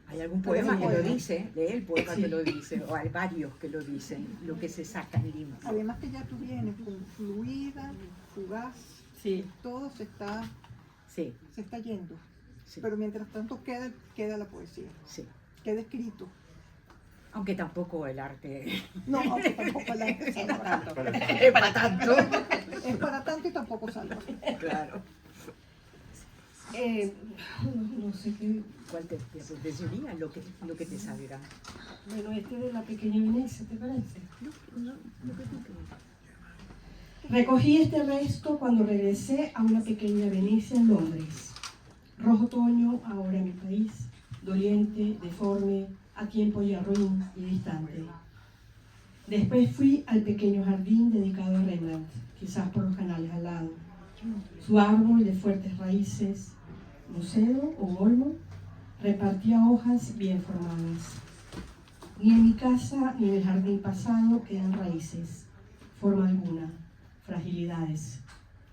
Speaker 5: Hay algún poema que lo
Speaker 7: poema.
Speaker 5: dice, lee el poema
Speaker 3: Sí.
Speaker 5: que lo dice, o hay varios que lo dicen, lo que se saca en limpio.
Speaker 7: Además que ya tú vienes con fluida, fugaz,
Speaker 3: Sí.
Speaker 7: todo se está yendo.
Speaker 5: Sí,
Speaker 7: Pero mientras tanto queda la poesía,
Speaker 5: sí.
Speaker 7: queda escrito.
Speaker 5: Aunque tampoco el arte
Speaker 7: No, aunque tampoco la es para tanto.
Speaker 5: es para tanto.
Speaker 7: Es para tanto y tampoco salva.
Speaker 5: Claro.
Speaker 3: No sé qué.
Speaker 5: ¿Cuál te apetecería? Lo que te salga.
Speaker 3: Bueno, de la pequeña Venecia, ¿te parece? Recogí este resto cuando regresé a una pequeña Venecia en Londres. Rojo otoño, ahora en mi país, doliente, deforme, a tiempo ya ruin y distante. Después fui al pequeño jardín dedicado a Rembrandt, quizás por los canales al lado. Su árbol de fuertes raíces, un cedro o un olmo, repartía hojas bien formadas. Ni en mi casa ni en el jardín pasado quedan raíces, forma alguna, fragilidades,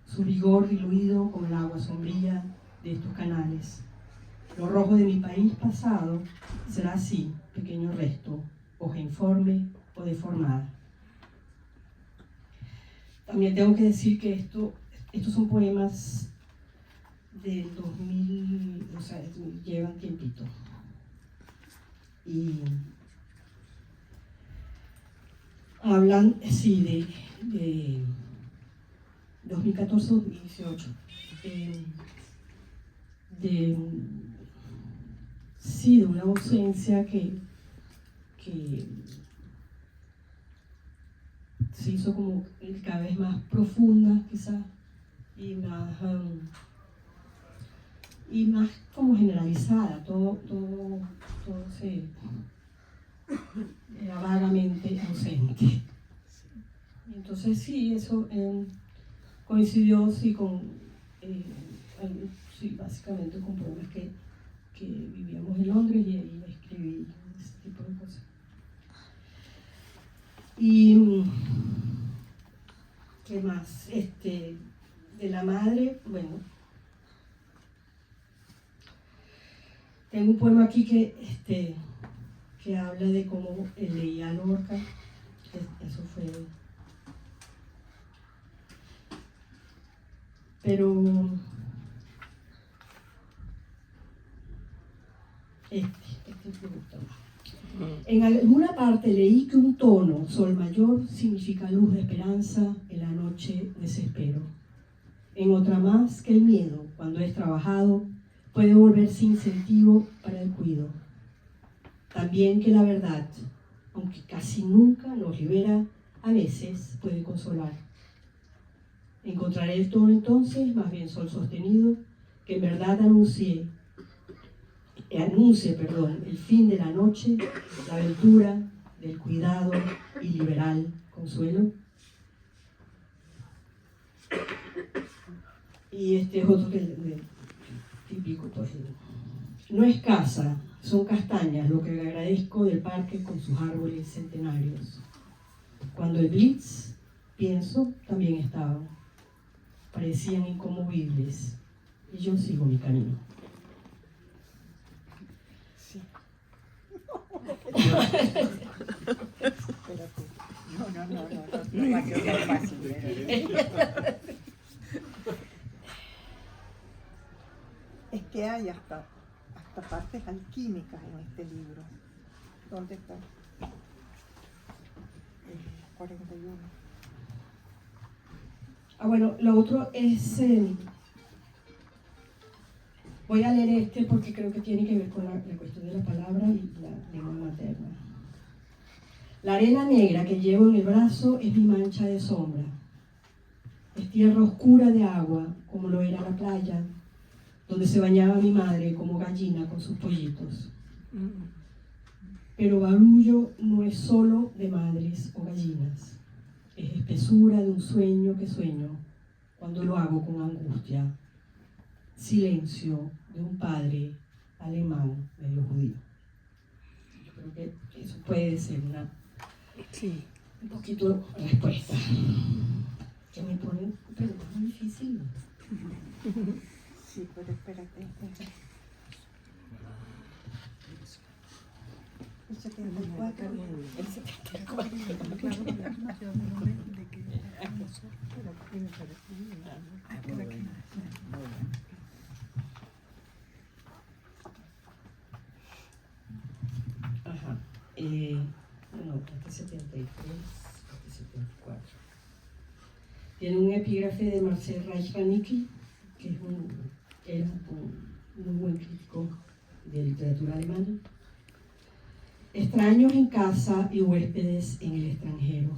Speaker 3: su vigor diluido como el agua sombría de estos canales. Lo rojo de mi país pasado será así, pequeño resto, hoja informe o deformada. También tengo que decir que estos son poemas del 2000, o sea, llevan tiempito. Y hablan, sí, de 2014-2018, sí, de una ausencia que se hizo como cada vez más profunda, quizás, y más como generalizada. Todo se era vagamente ausente. Entonces sí, eso coincidió sí con sí, básicamente con problemas que vivíamos en Londres, y ahí escribí ese tipo de cosas. Y ¿qué más? De la madre, bueno, tengo un poema aquí que habla de cómo leía a Lorca. Eso fue. Pero este me gusta más. En alguna parte leí que un tono, sol mayor, significa luz de esperanza, en la noche desespero. En otra más, que el miedo, cuando es trabajado, puede volverse incentivo para el cuidado. También que la verdad, aunque casi nunca nos libera, a veces puede consolar. Encontraré el tono entonces, más bien sol sostenido, que en verdad anuncie, el fin de la noche, la aventura del cuidado y liberal consuelo. Y este es otro típico, pues. No es casa, son castañas lo que agradezco del parque con sus árboles centenarios. Cuando el blitz, pienso, también estaban. Parecían inconmovibles, y yo sigo mi camino.
Speaker 7: Sí. Espérate. No fácil. Es que hay hasta partes alquímicas en este libro. ¿Dónde está? 41.
Speaker 3: Bueno, lo otro es, voy a leer porque creo que tiene que ver con la cuestión de la palabra y la lengua materna. La arena negra que llevo en el brazo es mi mancha de sombra. Es tierra oscura de agua, como lo era la playa, donde se bañaba mi madre como gallina con sus pollitos. Pero barullo no es solo de madres o gallinas. Es espesura de un sueño que sueño cuando lo hago con angustia. Silencio de un padre alemán medio judío. Yo creo que eso puede ser un poquito respuesta. Que me ponen preguntas muy difíciles.
Speaker 7: Sí, pero espérate. El 74. El 74.
Speaker 3: Ajá. No, este 73, este 74. Tiene un epígrafe de Marcel Reich-Ranicky, que era un muy buen crítico de literatura alemana. Extraños en casa y huéspedes en el extranjero.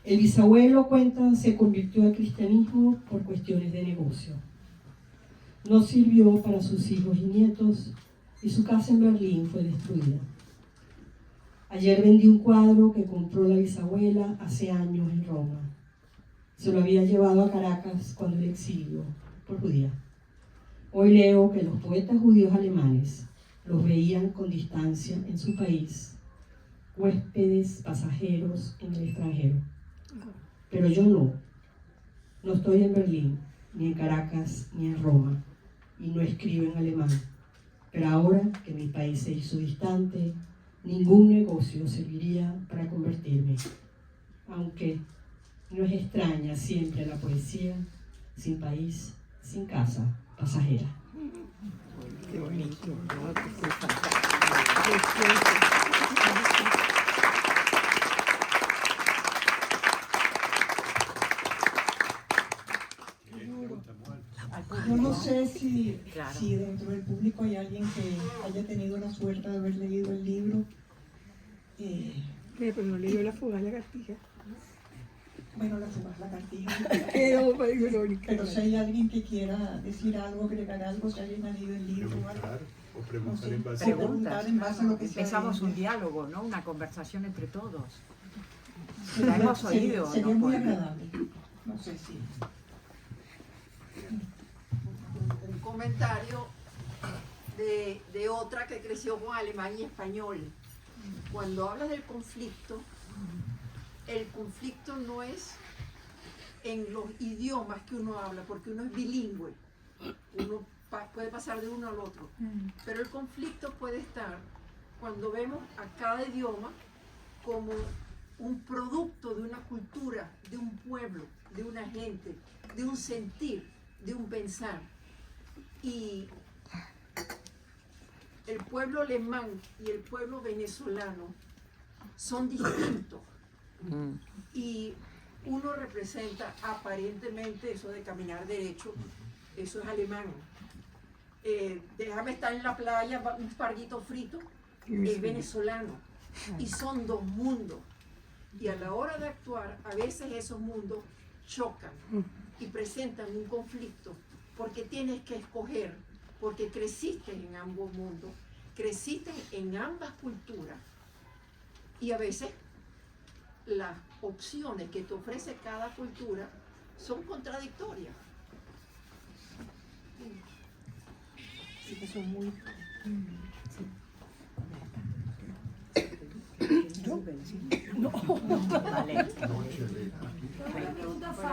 Speaker 3: El bisabuelo, cuenta, se convirtió al cristianismo por cuestiones de negocio. No sirvió para sus hijos y nietos y su casa en Berlín fue destruida. Ayer vendí un cuadro que compró la bisabuela hace años en Roma. Se lo había llevado a Caracas cuando el exilio, por judía. Hoy leo que los poetas judíos alemanes los veían con distancia en su país, huéspedes, pasajeros en el extranjero. Pero yo no estoy en Berlín, ni en Caracas, ni en Roma, y no escribo en alemán. Pero ahora que mi país se hizo distante, ningún negocio serviría para convertirme. Aunque no es extraña siempre la poesía, sin país, sin casa, pasajera.
Speaker 7: Qué bonito, ¿no? Qué fantástico.
Speaker 2: Yo no sé si dentro del público hay alguien que haya tenido la suerte de haber leído el libro.
Speaker 7: Pero no leyó La fugaz lagartija.
Speaker 2: Bueno, la fugaz lagartija.
Speaker 7: Pero
Speaker 2: Pero si hay alguien que quiera decir algo, agregar algo, si alguien ha leído el libro o algo.
Speaker 4: Preguntar o preguntar
Speaker 2: No sé,
Speaker 4: en base
Speaker 2: sí,
Speaker 4: a...
Speaker 2: preguntar en base a lo que se
Speaker 5: Empezamos un
Speaker 2: dice.
Speaker 5: diálogo, ¿no? Una conversación entre todos.
Speaker 2: Sería-
Speaker 5: La hemos
Speaker 2: sería-
Speaker 5: oído,
Speaker 2: Sería
Speaker 5: ¿no?
Speaker 2: muy agradable. No sé si.
Speaker 8: Un comentario de otra que creció con alemán y español. Cuando hablas del conflicto, el conflicto no es en los idiomas que uno habla, porque uno es bilingüe. Uno puede pasar de uno al otro. Pero el conflicto puede estar cuando vemos a cada idioma como un producto de una cultura, de un pueblo, de una gente, de un sentir, de un pensar. Y el pueblo alemán y el pueblo venezolano son distintos. Y uno representa aparentemente eso de caminar derecho, eso es alemán. Déjame estar en la playa, un parguito frito, es venezolano. Y son dos mundos. Y a la hora de actuar, a veces esos mundos chocan y presentan un conflicto, porque tienes que escoger, porque creciste en ambos mundos, creciste en ambas culturas, y a veces las opciones que te ofrece cada cultura son contradictorias.
Speaker 2: Sí, que son muy.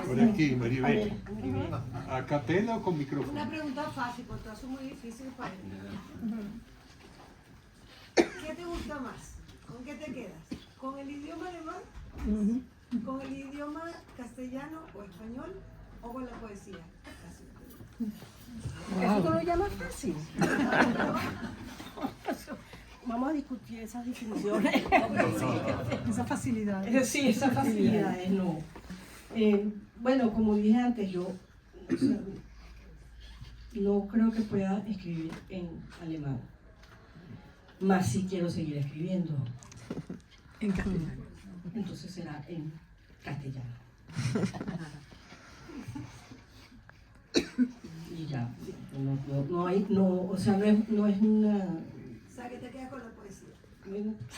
Speaker 4: Por aquí, Maribel. ¿A capela o con micrófono?
Speaker 9: Una pregunta fácil, porque eso es muy difícil para mí. ¿Qué te gusta más? ¿Con qué te quedas? ¿Con el idioma alemán? ¿Con el idioma castellano o español? ¿O con la poesía?
Speaker 3: Eso tú lo llamas fácil. Vamos a discutir esas definiciones.
Speaker 7: Esa facilidad.
Speaker 3: Sí, esas facilidades, no. Bueno, como dije antes, yo o sea, no creo que pueda escribir en alemán. Más si quiero seguir escribiendo.
Speaker 7: En castellano.
Speaker 3: Entonces será en castellano. Y ya, no hay, o sea, no es una...
Speaker 9: O sea, que te quedas con la poesía.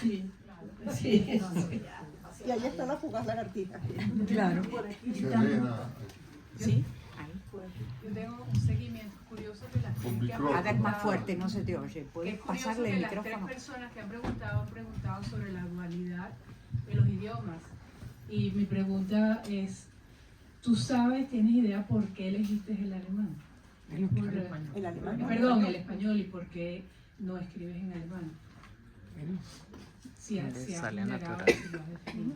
Speaker 3: Sí, sí.
Speaker 7: Y ahí está La fugaz lagartija.
Speaker 10: Claro.
Speaker 5: ¿Sí? Ahí.
Speaker 10: Yo tengo un seguimiento curioso de las
Speaker 1: Con
Speaker 10: tres que han
Speaker 1: micrófono.
Speaker 5: Hagan más fuerte, no se te oye.
Speaker 10: Que
Speaker 5: ¿Puedes
Speaker 10: es curioso
Speaker 5: pasarle
Speaker 10: que
Speaker 5: el
Speaker 10: las tres
Speaker 5: micrófono?
Speaker 10: personas que han preguntado sobre la dualidad de los idiomas. Y mi pregunta es, ¿tú sabes, tienes idea por qué elegiste el alemán?
Speaker 7: El alemán.
Speaker 10: Perdón, el español, y por qué no escribes en alemán. Si has
Speaker 6: Sale
Speaker 10: indagado,
Speaker 6: natural.
Speaker 10: si lo has definido.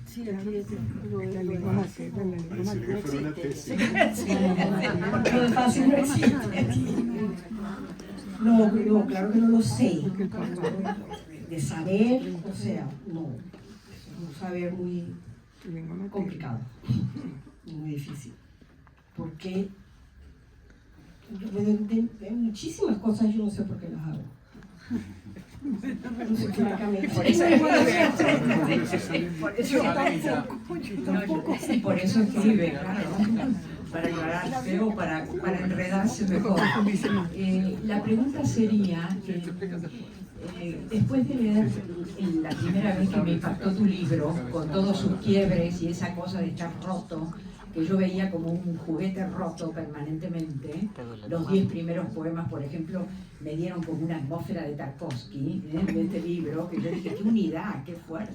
Speaker 3: Sí, aquí es
Speaker 7: La lengua materna, la lengua
Speaker 4: Parece que
Speaker 7: materna.
Speaker 4: fuera una tesis.
Speaker 3: Lo de fácil no existe. No, claro que no lo sé. De saber, o sea, no. Un saber muy
Speaker 7: Lengua materna.
Speaker 3: complicado, muy difícil. Porque de muchísimas cosas yo no sé por qué las hago. No sé, francamente.
Speaker 5: Por eso
Speaker 3: Y por eso escribe, claro, para aclararse o para enredarse mejor. La pregunta sería, después de leer la primera vez que me impactó tu libro, con todos sus quiebres y esa cosa de estar roto, que yo veía como un juguete roto permanentemente, los 10 primeros poemas, por ejemplo, me dieron como una atmósfera de Tarkovsky, de este libro, que yo dije, qué unidad, qué fuerte,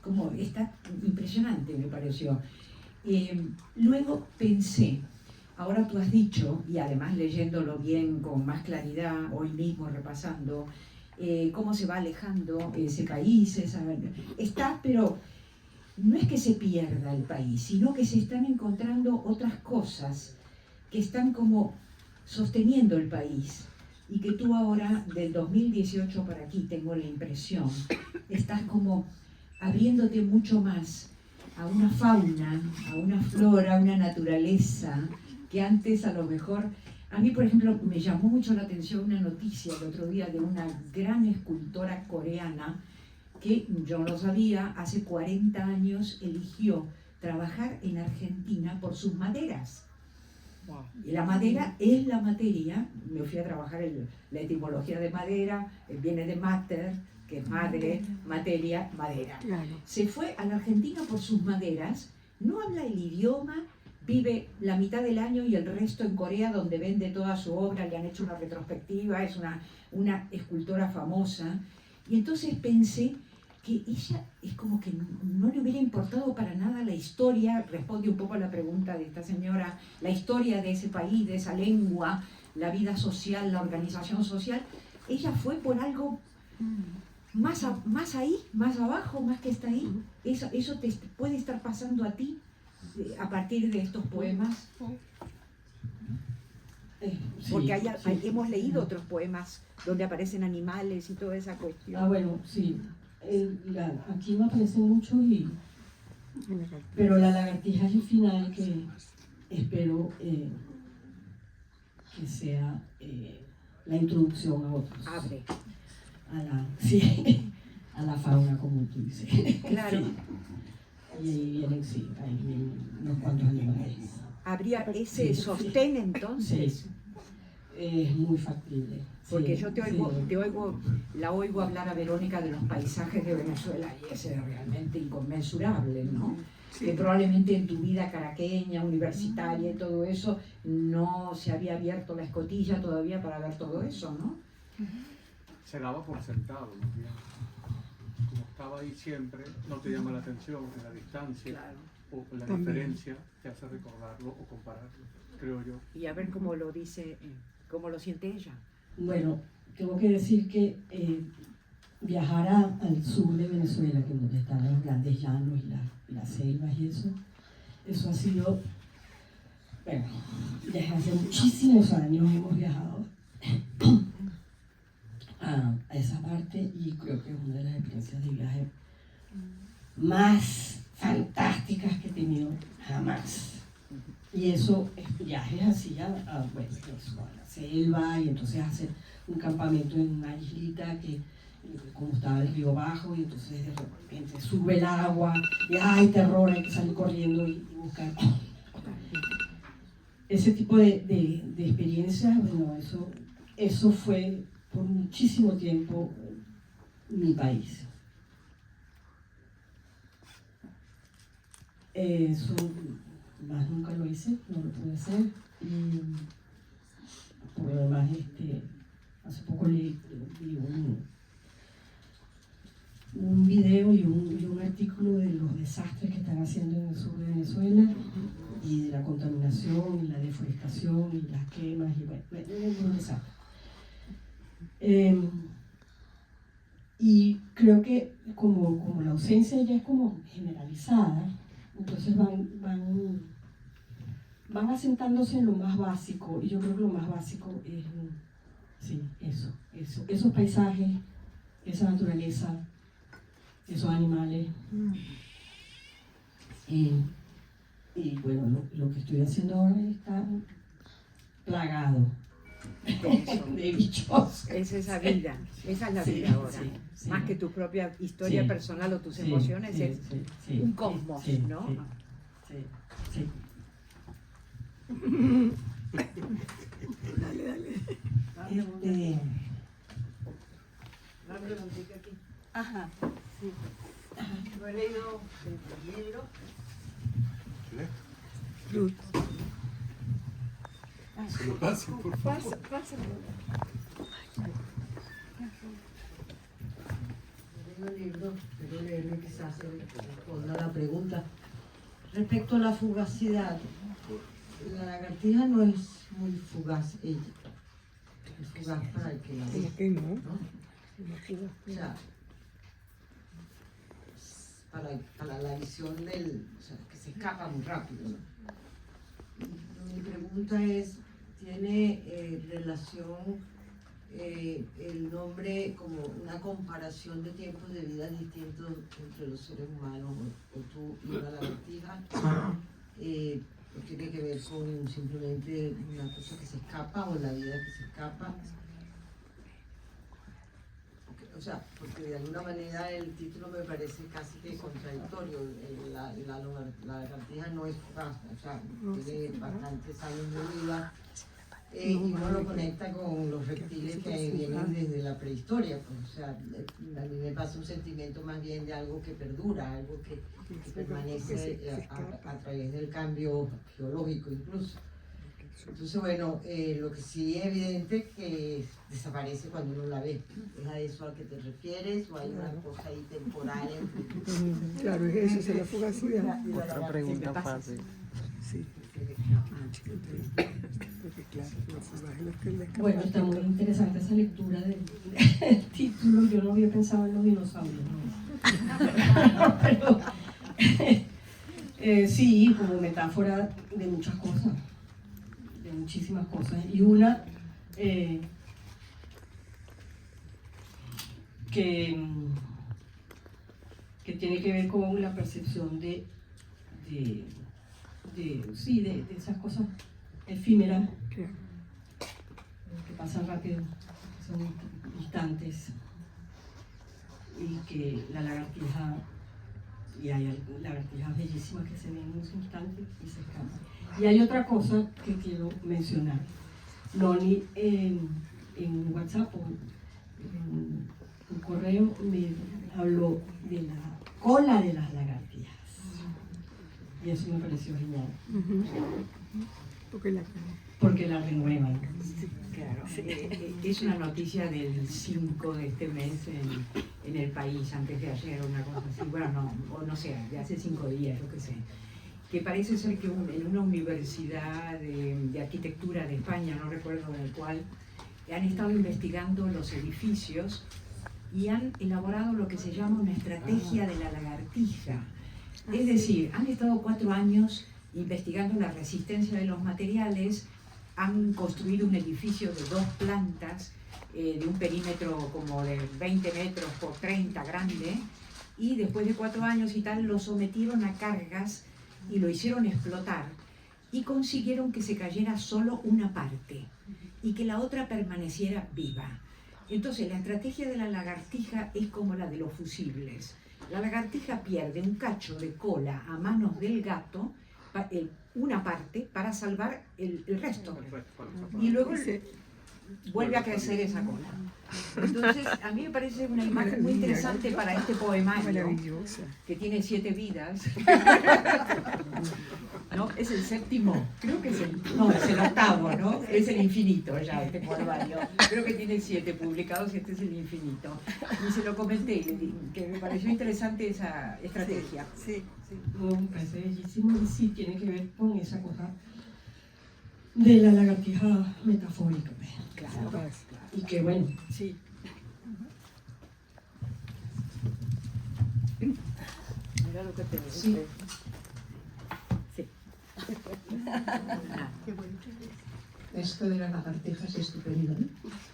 Speaker 3: como está impresionante me pareció. Luego pensé, ahora tú has dicho, y además leyéndolo bien con más claridad, hoy mismo repasando, cómo se va alejando ese país, está, pero
Speaker 5: no es que se pierda el país, sino que se están encontrando otras cosas que están como sosteniendo el país. Y que tú ahora, del 2018 para aquí, tengo la impresión, estás como abriéndote mucho más a una fauna, a una flora, a una naturaleza, que antes a lo mejor... A mí, por ejemplo, me llamó mucho la atención una noticia el otro día de una gran escultora coreana que, yo no lo sabía, hace 40 años eligió trabajar en Argentina por sus maderas. Y la madera es la materia, me fui a trabajar en la etimología de madera, viene de mater, que es madre, materia, madera. Se fue a la Argentina por sus maderas, no habla el idioma, vive la mitad del año y el resto en Corea, donde vende toda su obra, le han hecho una retrospectiva, es una escultora famosa. Y entonces pensé que ella es como que no le hubiera importado para nada la historia, responde un poco a la pregunta de esta señora, la historia de ese país, de esa lengua, la vida social, la organización social. Ella fue por algo más ahí, más abajo, más que está ahí. Eso te puede estar pasando a ti a partir de estos poemas. Porque hemos leído otros poemas donde aparecen animales y toda esa cuestión.
Speaker 3: Bueno, sí. Aquí me aparecen muchos, pero la lagartija es el final que espero que sea la introducción a otros.
Speaker 5: Abre.
Speaker 3: A la fauna, como tú dices.
Speaker 5: Claro.
Speaker 3: Sí. Y ahí vienen unos cuantos animales.
Speaker 5: ¿Habría ese sostén entonces?
Speaker 3: Sí. Es muy factible.
Speaker 5: Porque yo la oigo hablar a Verónica de los paisajes de Venezuela y es realmente inconmensurable, ¿no? Que probablemente en tu vida caraqueña, universitaria y todo eso, no se había abierto la escotilla todavía para ver todo eso, ¿no?
Speaker 4: Se daba por sentado, ¿no? Como estaba ahí siempre, no te llama la atención en la distancia, claro, o la diferencia te hace recordarlo o compararlo, creo yo.
Speaker 5: Y a ver cómo lo dice, cómo lo siente ella.
Speaker 3: Bueno, tengo que decir que viajar al sur de Venezuela, que es donde están los grandes llanos y las selvas y eso ha sido, bueno, desde hace muchísimos años hemos viajado a esa parte y creo que es una de las experiencias de viaje más fantásticas que he tenido jamás. Y eso es viajes así a la selva y entonces hacer un campamento en una islita que como estaba el río bajo y entonces de repente sube el agua y hay terror, hay que salir corriendo y buscar. Ese tipo de experiencias, bueno, eso fue por muchísimo tiempo mi país. Eso más nunca lo hice, no lo pude hacer. Y por lo demás, hace poco vi un video y un artículo de los desastres que están haciendo en el sur de Venezuela y de la contaminación y la deforestación y las quemas y bueno, es un desastre. Y creo que como la ausencia ya es como generalizada, entonces van asentándose en lo más básico, y yo creo que lo más básico es, sí, esos paisajes, esa naturaleza, esos animales. Y bueno, lo que estoy haciendo ahora está plagado de bichos.
Speaker 5: Es esa vida, esa es la vida ahora.
Speaker 3: Sí,
Speaker 5: más que tu propia historia personal o tus emociones, es un cosmos, ¿no?
Speaker 3: Sí.
Speaker 9: Una preguntita aquí. Ajá, sí. Yo he leído el libro.
Speaker 4: Se lo paso, por favor.
Speaker 9: Pásalo.
Speaker 11: Tengo el libro, quiero leerlo y quizás responda a la pregunta. Respecto a la fugacidad, la lagartija no es muy fugaz ella. Es fugaz para el que la ve.
Speaker 6: ¿Por qué no?
Speaker 11: O sea, para la visión del, o sea, que se escapa muy rápido, ¿no? Mi pregunta es, ¿tiene relación el nombre como una comparación de tiempos de vida distintos entre los seres humanos o tú y una lagartija? ¿O tiene que ver con simplemente una cosa que se escapa o la vida que se escapa? O sea, porque de alguna manera el título me parece casi que contradictorio. La lagartija no es fugaz, o sea, tiene bastantes años de vida. Y uno lo conecta con los reptiles que vienen desde la prehistoria, pues, o sea, a mí me pasa un sentimiento más bien de algo que perdura, algo que permanece a través del cambio geológico incluso. Entonces, bueno, lo que sí es evidente es que desaparece cuando uno la ve. ¿Es a eso a que te refieres o hay una cosa ahí temporal entre...
Speaker 7: Claro, eso es la fugacidad.
Speaker 6: Otra pregunta fácil.
Speaker 7: Sí.
Speaker 3: Bueno, está muy interesante esa lectura del título. Yo no había pensado en los dinosaurios, ¿no? Pero sí, como metáfora de muchas cosas, de muchísimas cosas. Y una que tiene que ver con la percepción de esas cosas efímeras que pasan rápido, que son instantes, y que la lagartija, y hay lagartijas bellísimas que se ven en ese instante y se escapan. Y hay otra cosa que quiero mencionar. Noni en WhatsApp o en un correo me habló de la cola de las lagartijas. Y eso me pareció genial. Porque la renuevan.
Speaker 5: Claro, es una noticia del 5 de este mes en El País, antes de ayer, una cosa así, bueno, no sé, de hace 5 días, yo qué sé, que parece ser que en una universidad de arquitectura de España, no recuerdo en el cual, han estado investigando los edificios y han elaborado lo que se llama una estrategia de la lagartija. Es decir, han estado 4 años investigando la resistencia de los materiales, han construido un edificio de 2 plantas, de un perímetro como de 20 metros por 30, grande, y después de 4 años y tal lo sometieron a cargas y lo hicieron explotar y consiguieron que se cayera solo una parte y que la otra permaneciera viva. Entonces la estrategia de la lagartija es como la de los fusibles. La lagartija pierde un cacho de cola a manos del gato, una parte, para salvar el resto. Y luego vuelve a crecer esa cola. Entonces, a mí me parece una imagen muy interesante para este poemario, que tiene 7 vidas. ¿No? Es el 7º, creo que es el 8º, ¿no? Es el infinito ya, este poemario. Creo que tiene 7 publicados y este es el infinito. Y se lo comenté, que me pareció interesante esa estrategia.
Speaker 7: Sí.
Speaker 3: Me parece bellísimo y sí tiene que ver con esa cosa de la lagartija metafórica.
Speaker 5: Claro.
Speaker 3: Y que bueno,
Speaker 7: Sí.
Speaker 5: Mira lo que te
Speaker 3: sí.
Speaker 12: Esto de las lagartijas es estupendo, ¿no?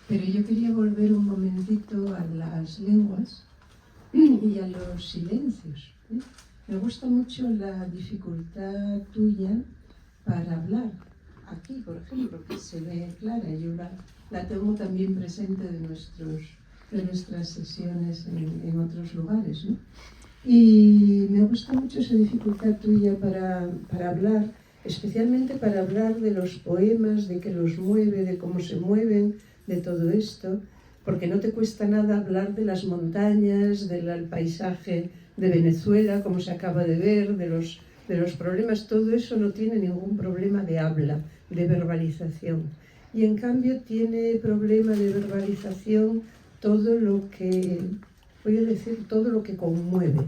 Speaker 12: Pero yo quería volver un momentito a las lenguas y a los silencios, ¿eh? Me gusta mucho la dificultad tuya para hablar. Aquí, por ejemplo, que se ve clara, yo la tengo también presente de nuestras sesiones en otros lugares, ¿no? Y me gusta mucho esa dificultad tuya para hablar, especialmente para hablar de los poemas, de qué los mueve, de cómo se mueven, de todo esto, porque no te cuesta nada hablar de las montañas, del paisaje de Venezuela, como se acaba de ver, de los problemas, todo eso no tiene ningún problema de habla, de verbalización. Y en cambio tiene problema de verbalización todo lo que, voy a decir, todo lo que conmueve.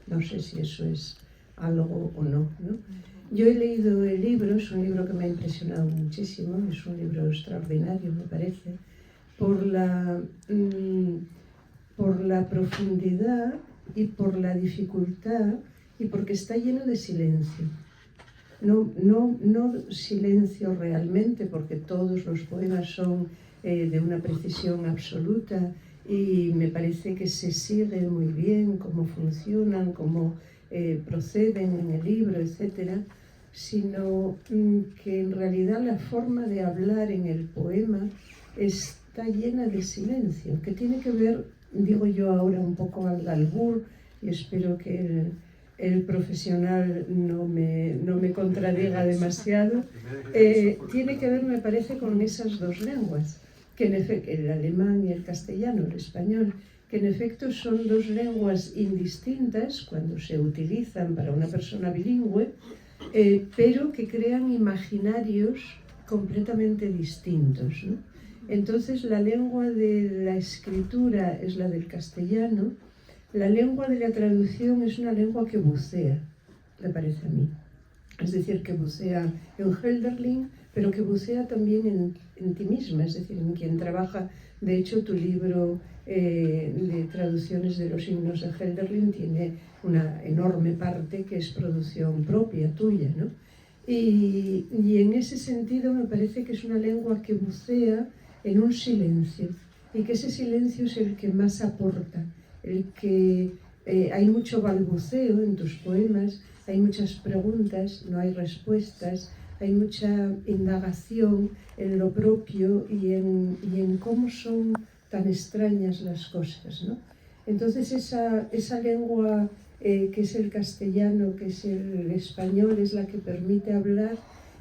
Speaker 12: No sé si eso es algo o no, ¿no? Yo he leído el libro, es un libro que me ha impresionado muchísimo, es un libro extraordinario, me parece, por la profundidad, y por la dificultad y porque está lleno de silencio. No silencio realmente, porque todos los poemas son de una precisión absoluta y me parece que se sigue muy bien cómo funcionan, cómo proceden en el libro, etc., sino que en realidad la forma de hablar en el poema está llena de silencio, que tiene que ver, digo yo ahora un poco al albur, y espero que el profesional no me contradiga demasiado, tiene que ver, me parece, con esas dos lenguas, que en efecto, el alemán y el castellano, el español, que en efecto son dos lenguas indistintas cuando se utilizan para una persona bilingüe, pero que crean imaginarios completamente distintos, ¿no? Entonces la lengua de la escritura es la del castellano, la lengua de la traducción es una lengua que bucea, me parece a mí. Es decir, que bucea en Hölderlin, pero que bucea también en ti misma, es decir, en quien trabaja. De hecho, tu libro de traducciones de los himnos de Hölderlin tiene una enorme parte que es producción propia, tuya, ¿no? Y en ese sentido me parece que es una lengua que bucea en un silencio, y que ese silencio es el que más aporta, el que hay mucho balbuceo en tus poemas, hay muchas preguntas, no hay respuestas, hay mucha indagación en lo propio y en cómo son tan extrañas las cosas, ¿no? Entonces esa lengua que es el castellano, que es el español, es la que permite hablar,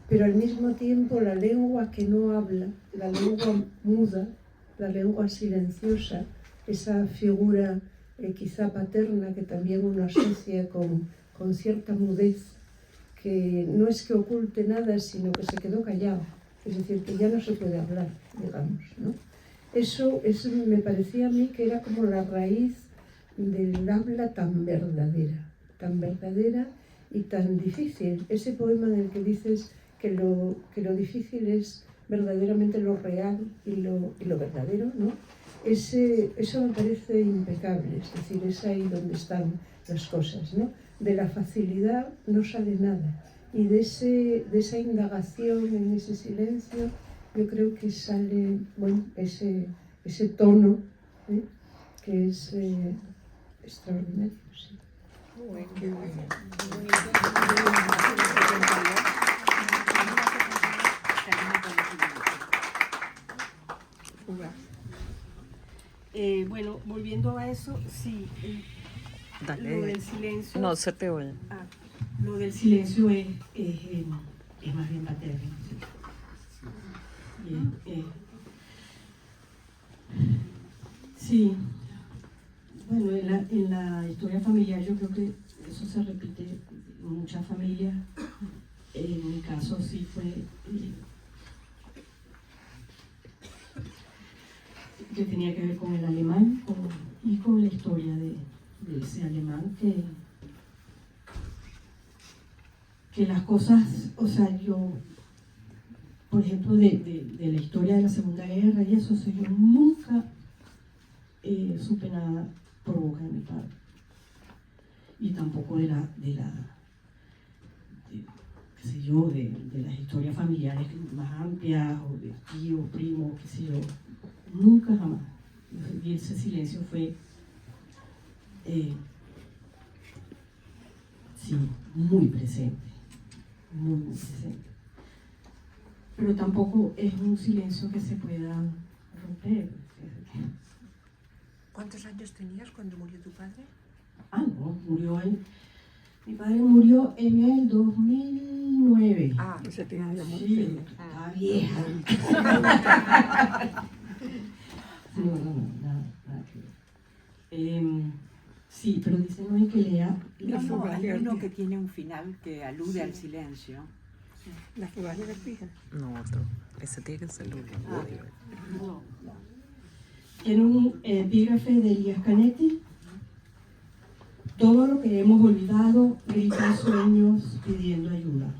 Speaker 12: pero al mismo tiempo la lengua que no habla, la lengua muda, la lengua silenciosa, esa figura quizá paterna que también uno asocia con cierta mudez, que no es que oculte nada, sino que se quedó callado, es decir, que ya no se puede hablar, digamos, ¿no? Eso me parecía a mí que era como la raíz del habla tan verdadera y tan difícil. Ese poema en el que dices que lo difícil es verdaderamente lo real y lo verdadero, ¿no? Eso me parece impecable, es decir, es ahí donde están las cosas, ¿no? De la facilidad no sale nada, y de esa indagación en ese silencio yo creo que sale, bueno, ese tono, que es extraordinario, sí.
Speaker 8: Qué bueno.
Speaker 3: Bueno, volviendo a eso, sí,
Speaker 6: Dale.
Speaker 3: lo del silencio.
Speaker 6: No se te oye.
Speaker 3: Lo del silencio es más bien paterno. Sí. Bueno, en la historia familiar yo creo que eso se repite en muchas familias. En mi caso sí fue que tenía que ver con el alemán y con la historia de ese alemán que las cosas, o sea, yo, por ejemplo, de la historia de la Segunda Guerra y eso, yo nunca supe nada por boca de mi padre, y tampoco de qué sé yo, de las historias familiares más amplias, o de tío, primo, qué sé yo, nunca jamás. Y ese silencio fue sí, muy presente, muy presente, pero tampoco es un silencio que se pueda romper.
Speaker 5: ¿Cuántos años tenías cuando murió tu padre?
Speaker 3: No, mi padre murió en el 2009.
Speaker 7: Ese tiene ya mucho.
Speaker 3: Sí, estaba vieja. No, nada que ver. Sí, pero dice no hay que leer.
Speaker 13: Hay uno que tiene un final que alude al silencio.
Speaker 7: La fugaz libertija.
Speaker 6: No, otro. Ese tiene que ser el último.
Speaker 3: En un epígrafe de Elías Canetti: todo lo que hemos olvidado grita en sueños pidiendo ayuda.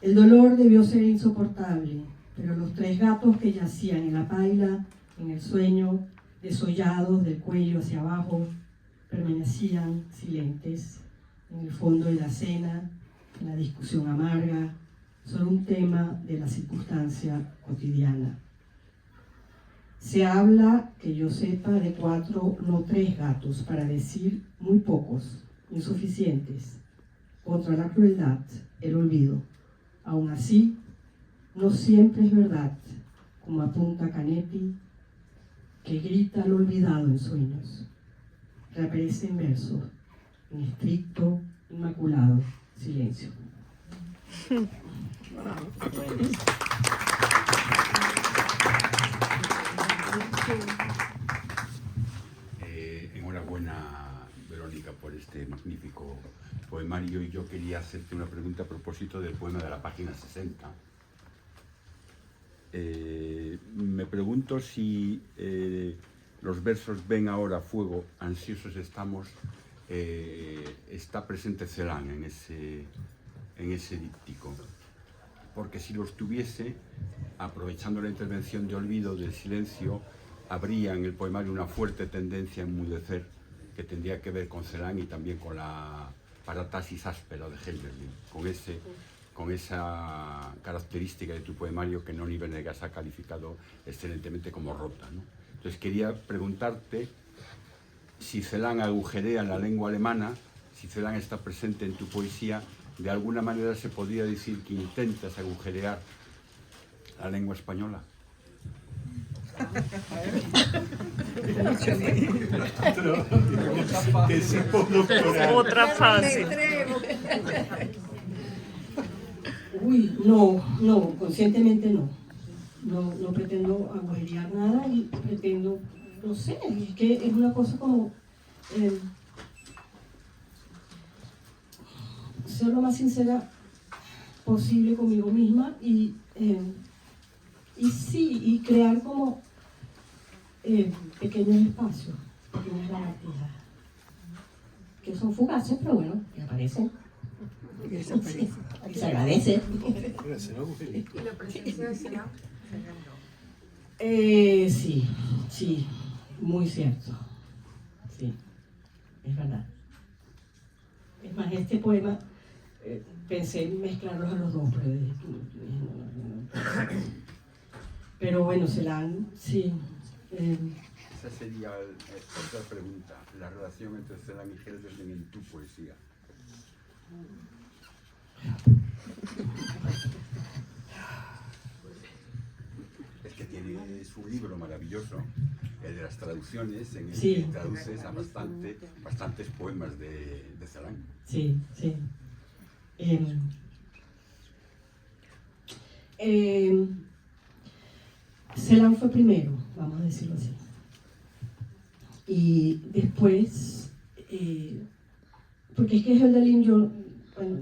Speaker 3: El dolor debió ser insoportable, pero los 3 gatos que yacían en la paila, en el sueño, desollados del cuello hacia abajo, permanecían silentes en el fondo de la cena, en la discusión amarga, sobre un tema de la circunstancia cotidiana. Se habla, que yo sepa, de 4, no 3 gatos, para decir muy pocos, insuficientes, contra la crueldad, el olvido. Aún así, no siempre es verdad, como apunta Canetti, que grita al olvidado en sueños. Reaparece en versos, en estricto, inmaculado silencio.
Speaker 14: Enhorabuena, Verónica, por este magnífico poemario, y yo quería hacerte una pregunta a propósito del poema de la página 60. Me pregunto si los versos "Ven ahora, fuego, ansiosos estamos", está presente Celan en ese díptico, porque si los tuviese, aprovechando la intervención de olvido, del silencio, habría en el poemario una fuerte tendencia a enmudecer que tendría que ver con Celan y también con la paratasis áspera de Hölderlin, con esa característica de tu poemario que Noni Venegas ha calificado excelentemente como rota, ¿no? Entonces quería preguntarte si Celan agujerea en la lengua alemana, si Celan está presente en tu poesía. ¿De alguna manera se podría decir que intentas agujerear la lengua española?
Speaker 6: Otra fase.
Speaker 3: Uy, no, conscientemente no. No pretendo agujerear nada y pretendo, no sé, es que es una cosa como ser lo más sincera posible conmigo misma y sí, y crear como pequeños espacios, pequeñas lagartijas, que son fugaces, pero bueno, que aparecen. Y desaparecen. Se agradece.
Speaker 8: ¿Y la presencia de Celan?
Speaker 3: Sí, muy cierto. Sí, es verdad. Es más, este poema pensé en mezclarlos a los dos, pero bueno, Celan, sí.
Speaker 14: Esa sería otra pregunta, la relación entre Celan y Hölderlin en tu poesía. Es que tienes un libro maravilloso, el de las traducciones, en el que traduces a bastantes poemas de Celan.
Speaker 3: Sí. Celan fue primero, vamos a decirlo así. Y después, porque es que Hölderlin, bueno,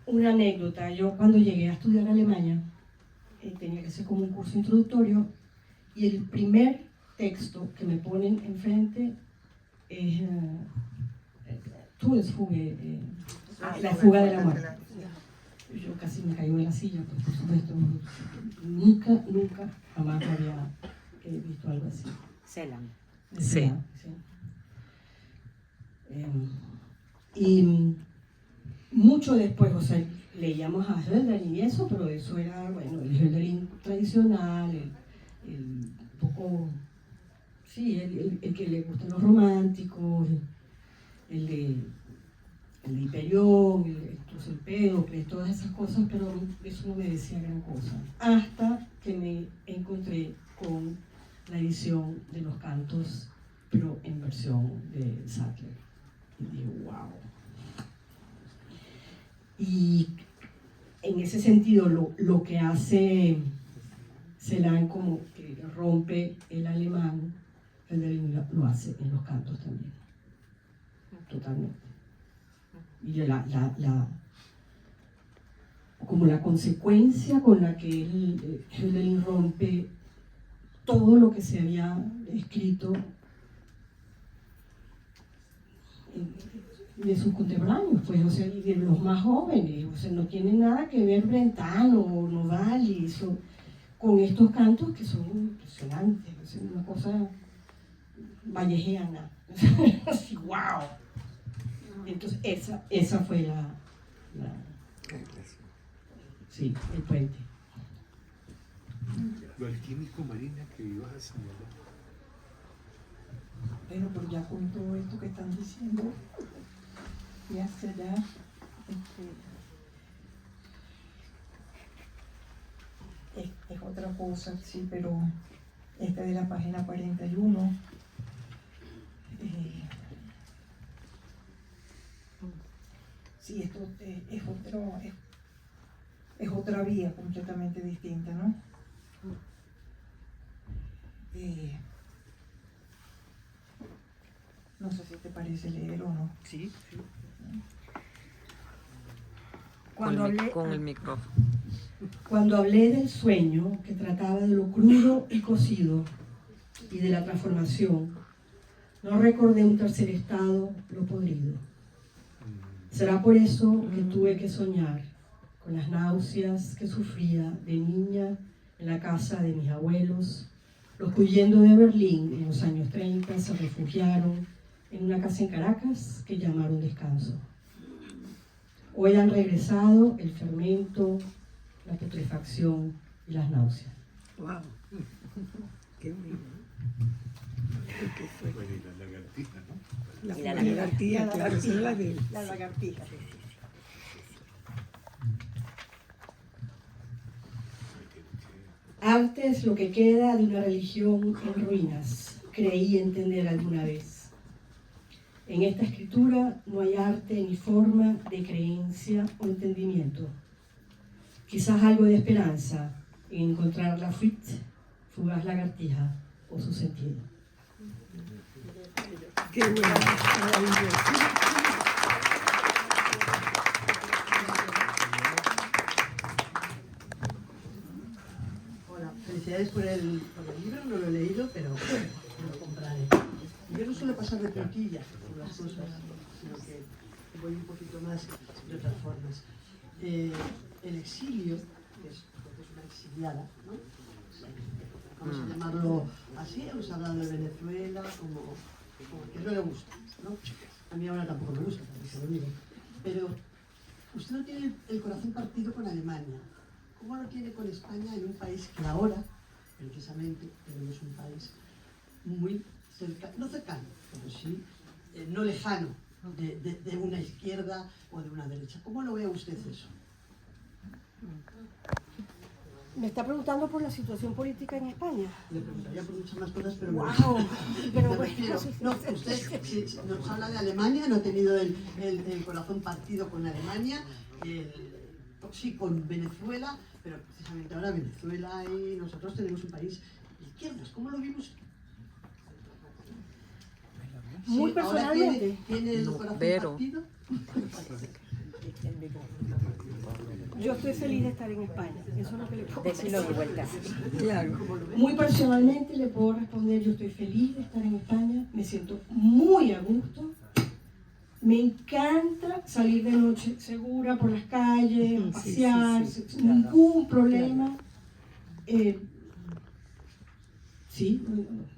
Speaker 3: una anécdota, yo cuando llegué a estudiar Alemania, tenía que hacer como un curso introductorio, y el primer texto que me ponen enfrente es Todesfuge, la fuga de la muerte. Yo casi me caigo de la silla, pues, por supuesto, nunca, jamás había visto algo así.
Speaker 13: Celan.
Speaker 6: Sí.
Speaker 3: Y mucho después, o sea, leíamos a Hölderlin y eso, pero eso era, bueno, el Hölderlin tradicional, el poco, sí, el que le gustan los románticos, el de Hiperión, el Empédocles, todas esas cosas, pero eso no me decía gran cosa. Hasta que me encontré con la edición de los cantos, pero en versión de Sattler. Y dije, wow. Y en ese sentido, lo que hace Celan como que rompe el alemán, lo hace en los cantos también. Totalmente. Y como la consecuencia con la que Hölderlin rompe todo lo que se había escrito de sus contemporáneos, pues, o sea, y de los más jóvenes, o sea, no tiene nada que ver Brentano o Novalis con estos cantos que son impresionantes, es una cosa vallejeana. Así, wow. Entonces esa fue sí, el puente.
Speaker 1: Lo alquímico, Marina, que ibas a señalar.
Speaker 2: Bueno, pues ya con todo esto que están diciendo, ya será es otra cosa, sí, pero esta de la página 41 sí, esto es otra vía completamente distinta, ¿no? No sé si te parece leer o no.
Speaker 13: Sí, sí.
Speaker 6: Con el micrófono.
Speaker 3: Cuando hablé del sueño que trataba de lo crudo y cocido y de la transformación, no recordé un tercer estado, lo podrido. Será por eso que tuve que soñar con las náuseas que sufría de niña en la casa de mis abuelos, los que huyendo de Berlín en los años 30 se refugiaron en una casa en Caracas que llamaron Descanso. Hoy han regresado el fermento, la putrefacción y las náuseas.
Speaker 13: ¡Wow! ¡Qué bueno!
Speaker 1: Bueno, y la lagartija, ¿no?
Speaker 13: La lagartija, claro, esa es la de...
Speaker 7: La lagartija.
Speaker 3: Arte es lo que queda de una religión en ruinas, creí entender alguna vez. En esta escritura no hay arte ni forma de creencia o entendimiento. Quizás algo de esperanza en encontrar la fugaz lagartija o su sentido.
Speaker 13: ¡Qué bueno! Maravilloso.
Speaker 15: Hola, felicidades por el libro, no lo he leído, pero lo compraré. Yo no suelo pasar de puntillas por las cosas, sino que voy un poquito más de otras formas. El exilio, que es una exiliada, ¿no? Vamos a llamarlo así, hemos hablado de Venezuela, como que no le gusta, ¿no? A mí ahora tampoco me gusta, porque se lo digo. Pero usted no tiene el corazón partido con Alemania. ¿Cómo lo tiene con España, en un país que ahora, precisamente, tenemos un país muy cercano, no cercano, pero sí no lejano de una izquierda o de una derecha? ¿Cómo lo ve usted eso?
Speaker 9: Me está preguntando por la situación política en España.
Speaker 15: Le preguntaría por muchas más cosas, pero...
Speaker 9: ¡Wow!
Speaker 15: Pero
Speaker 9: Pero
Speaker 15: bueno, no, usted si nos habla de Alemania, no ha tenido el corazón partido con Alemania, sí con Venezuela, pero precisamente ahora Venezuela y nosotros tenemos un país de izquierdas. ¿Cómo lo vimos?
Speaker 9: Muy
Speaker 15: Sí, ahora
Speaker 9: personalmente.
Speaker 15: ¿tiene el corazón partido?
Speaker 9: Yo estoy feliz de estar en España. Eso es lo que le puedo decir.
Speaker 13: Decirlo de vuelta.
Speaker 15: Claro.
Speaker 3: Muy personalmente le puedo responder, yo estoy feliz de estar en España, me siento muy a gusto, me encanta salir de noche segura por las calles, pasear, sin ningún problema. Sí,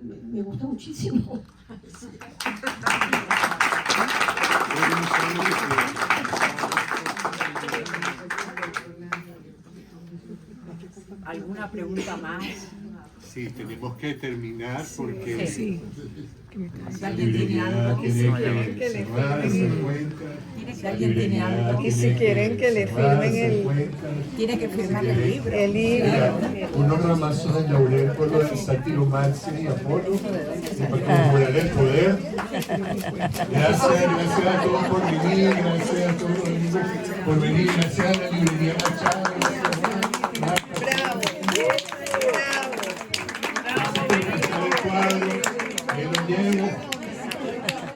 Speaker 3: me gusta muchísimo.
Speaker 5: ¿Alguna pregunta más?
Speaker 1: Sí, tenemos que terminar porque...
Speaker 13: Sí.
Speaker 5: ¿Alguien tiene algo?
Speaker 1: Tiene que cerrar, hacer cuenta.
Speaker 5: Si alguien tiene algo.
Speaker 7: Y si quieren que le firmen
Speaker 5: Tiene que firmar el libro.
Speaker 7: el libro.
Speaker 1: Unos ramazos de laurel por lo del sátiro Marce y Apolo, para conmemorar el poder. Gracias a todos por venir, gracias a todos por venir, gracias a la librería Machado.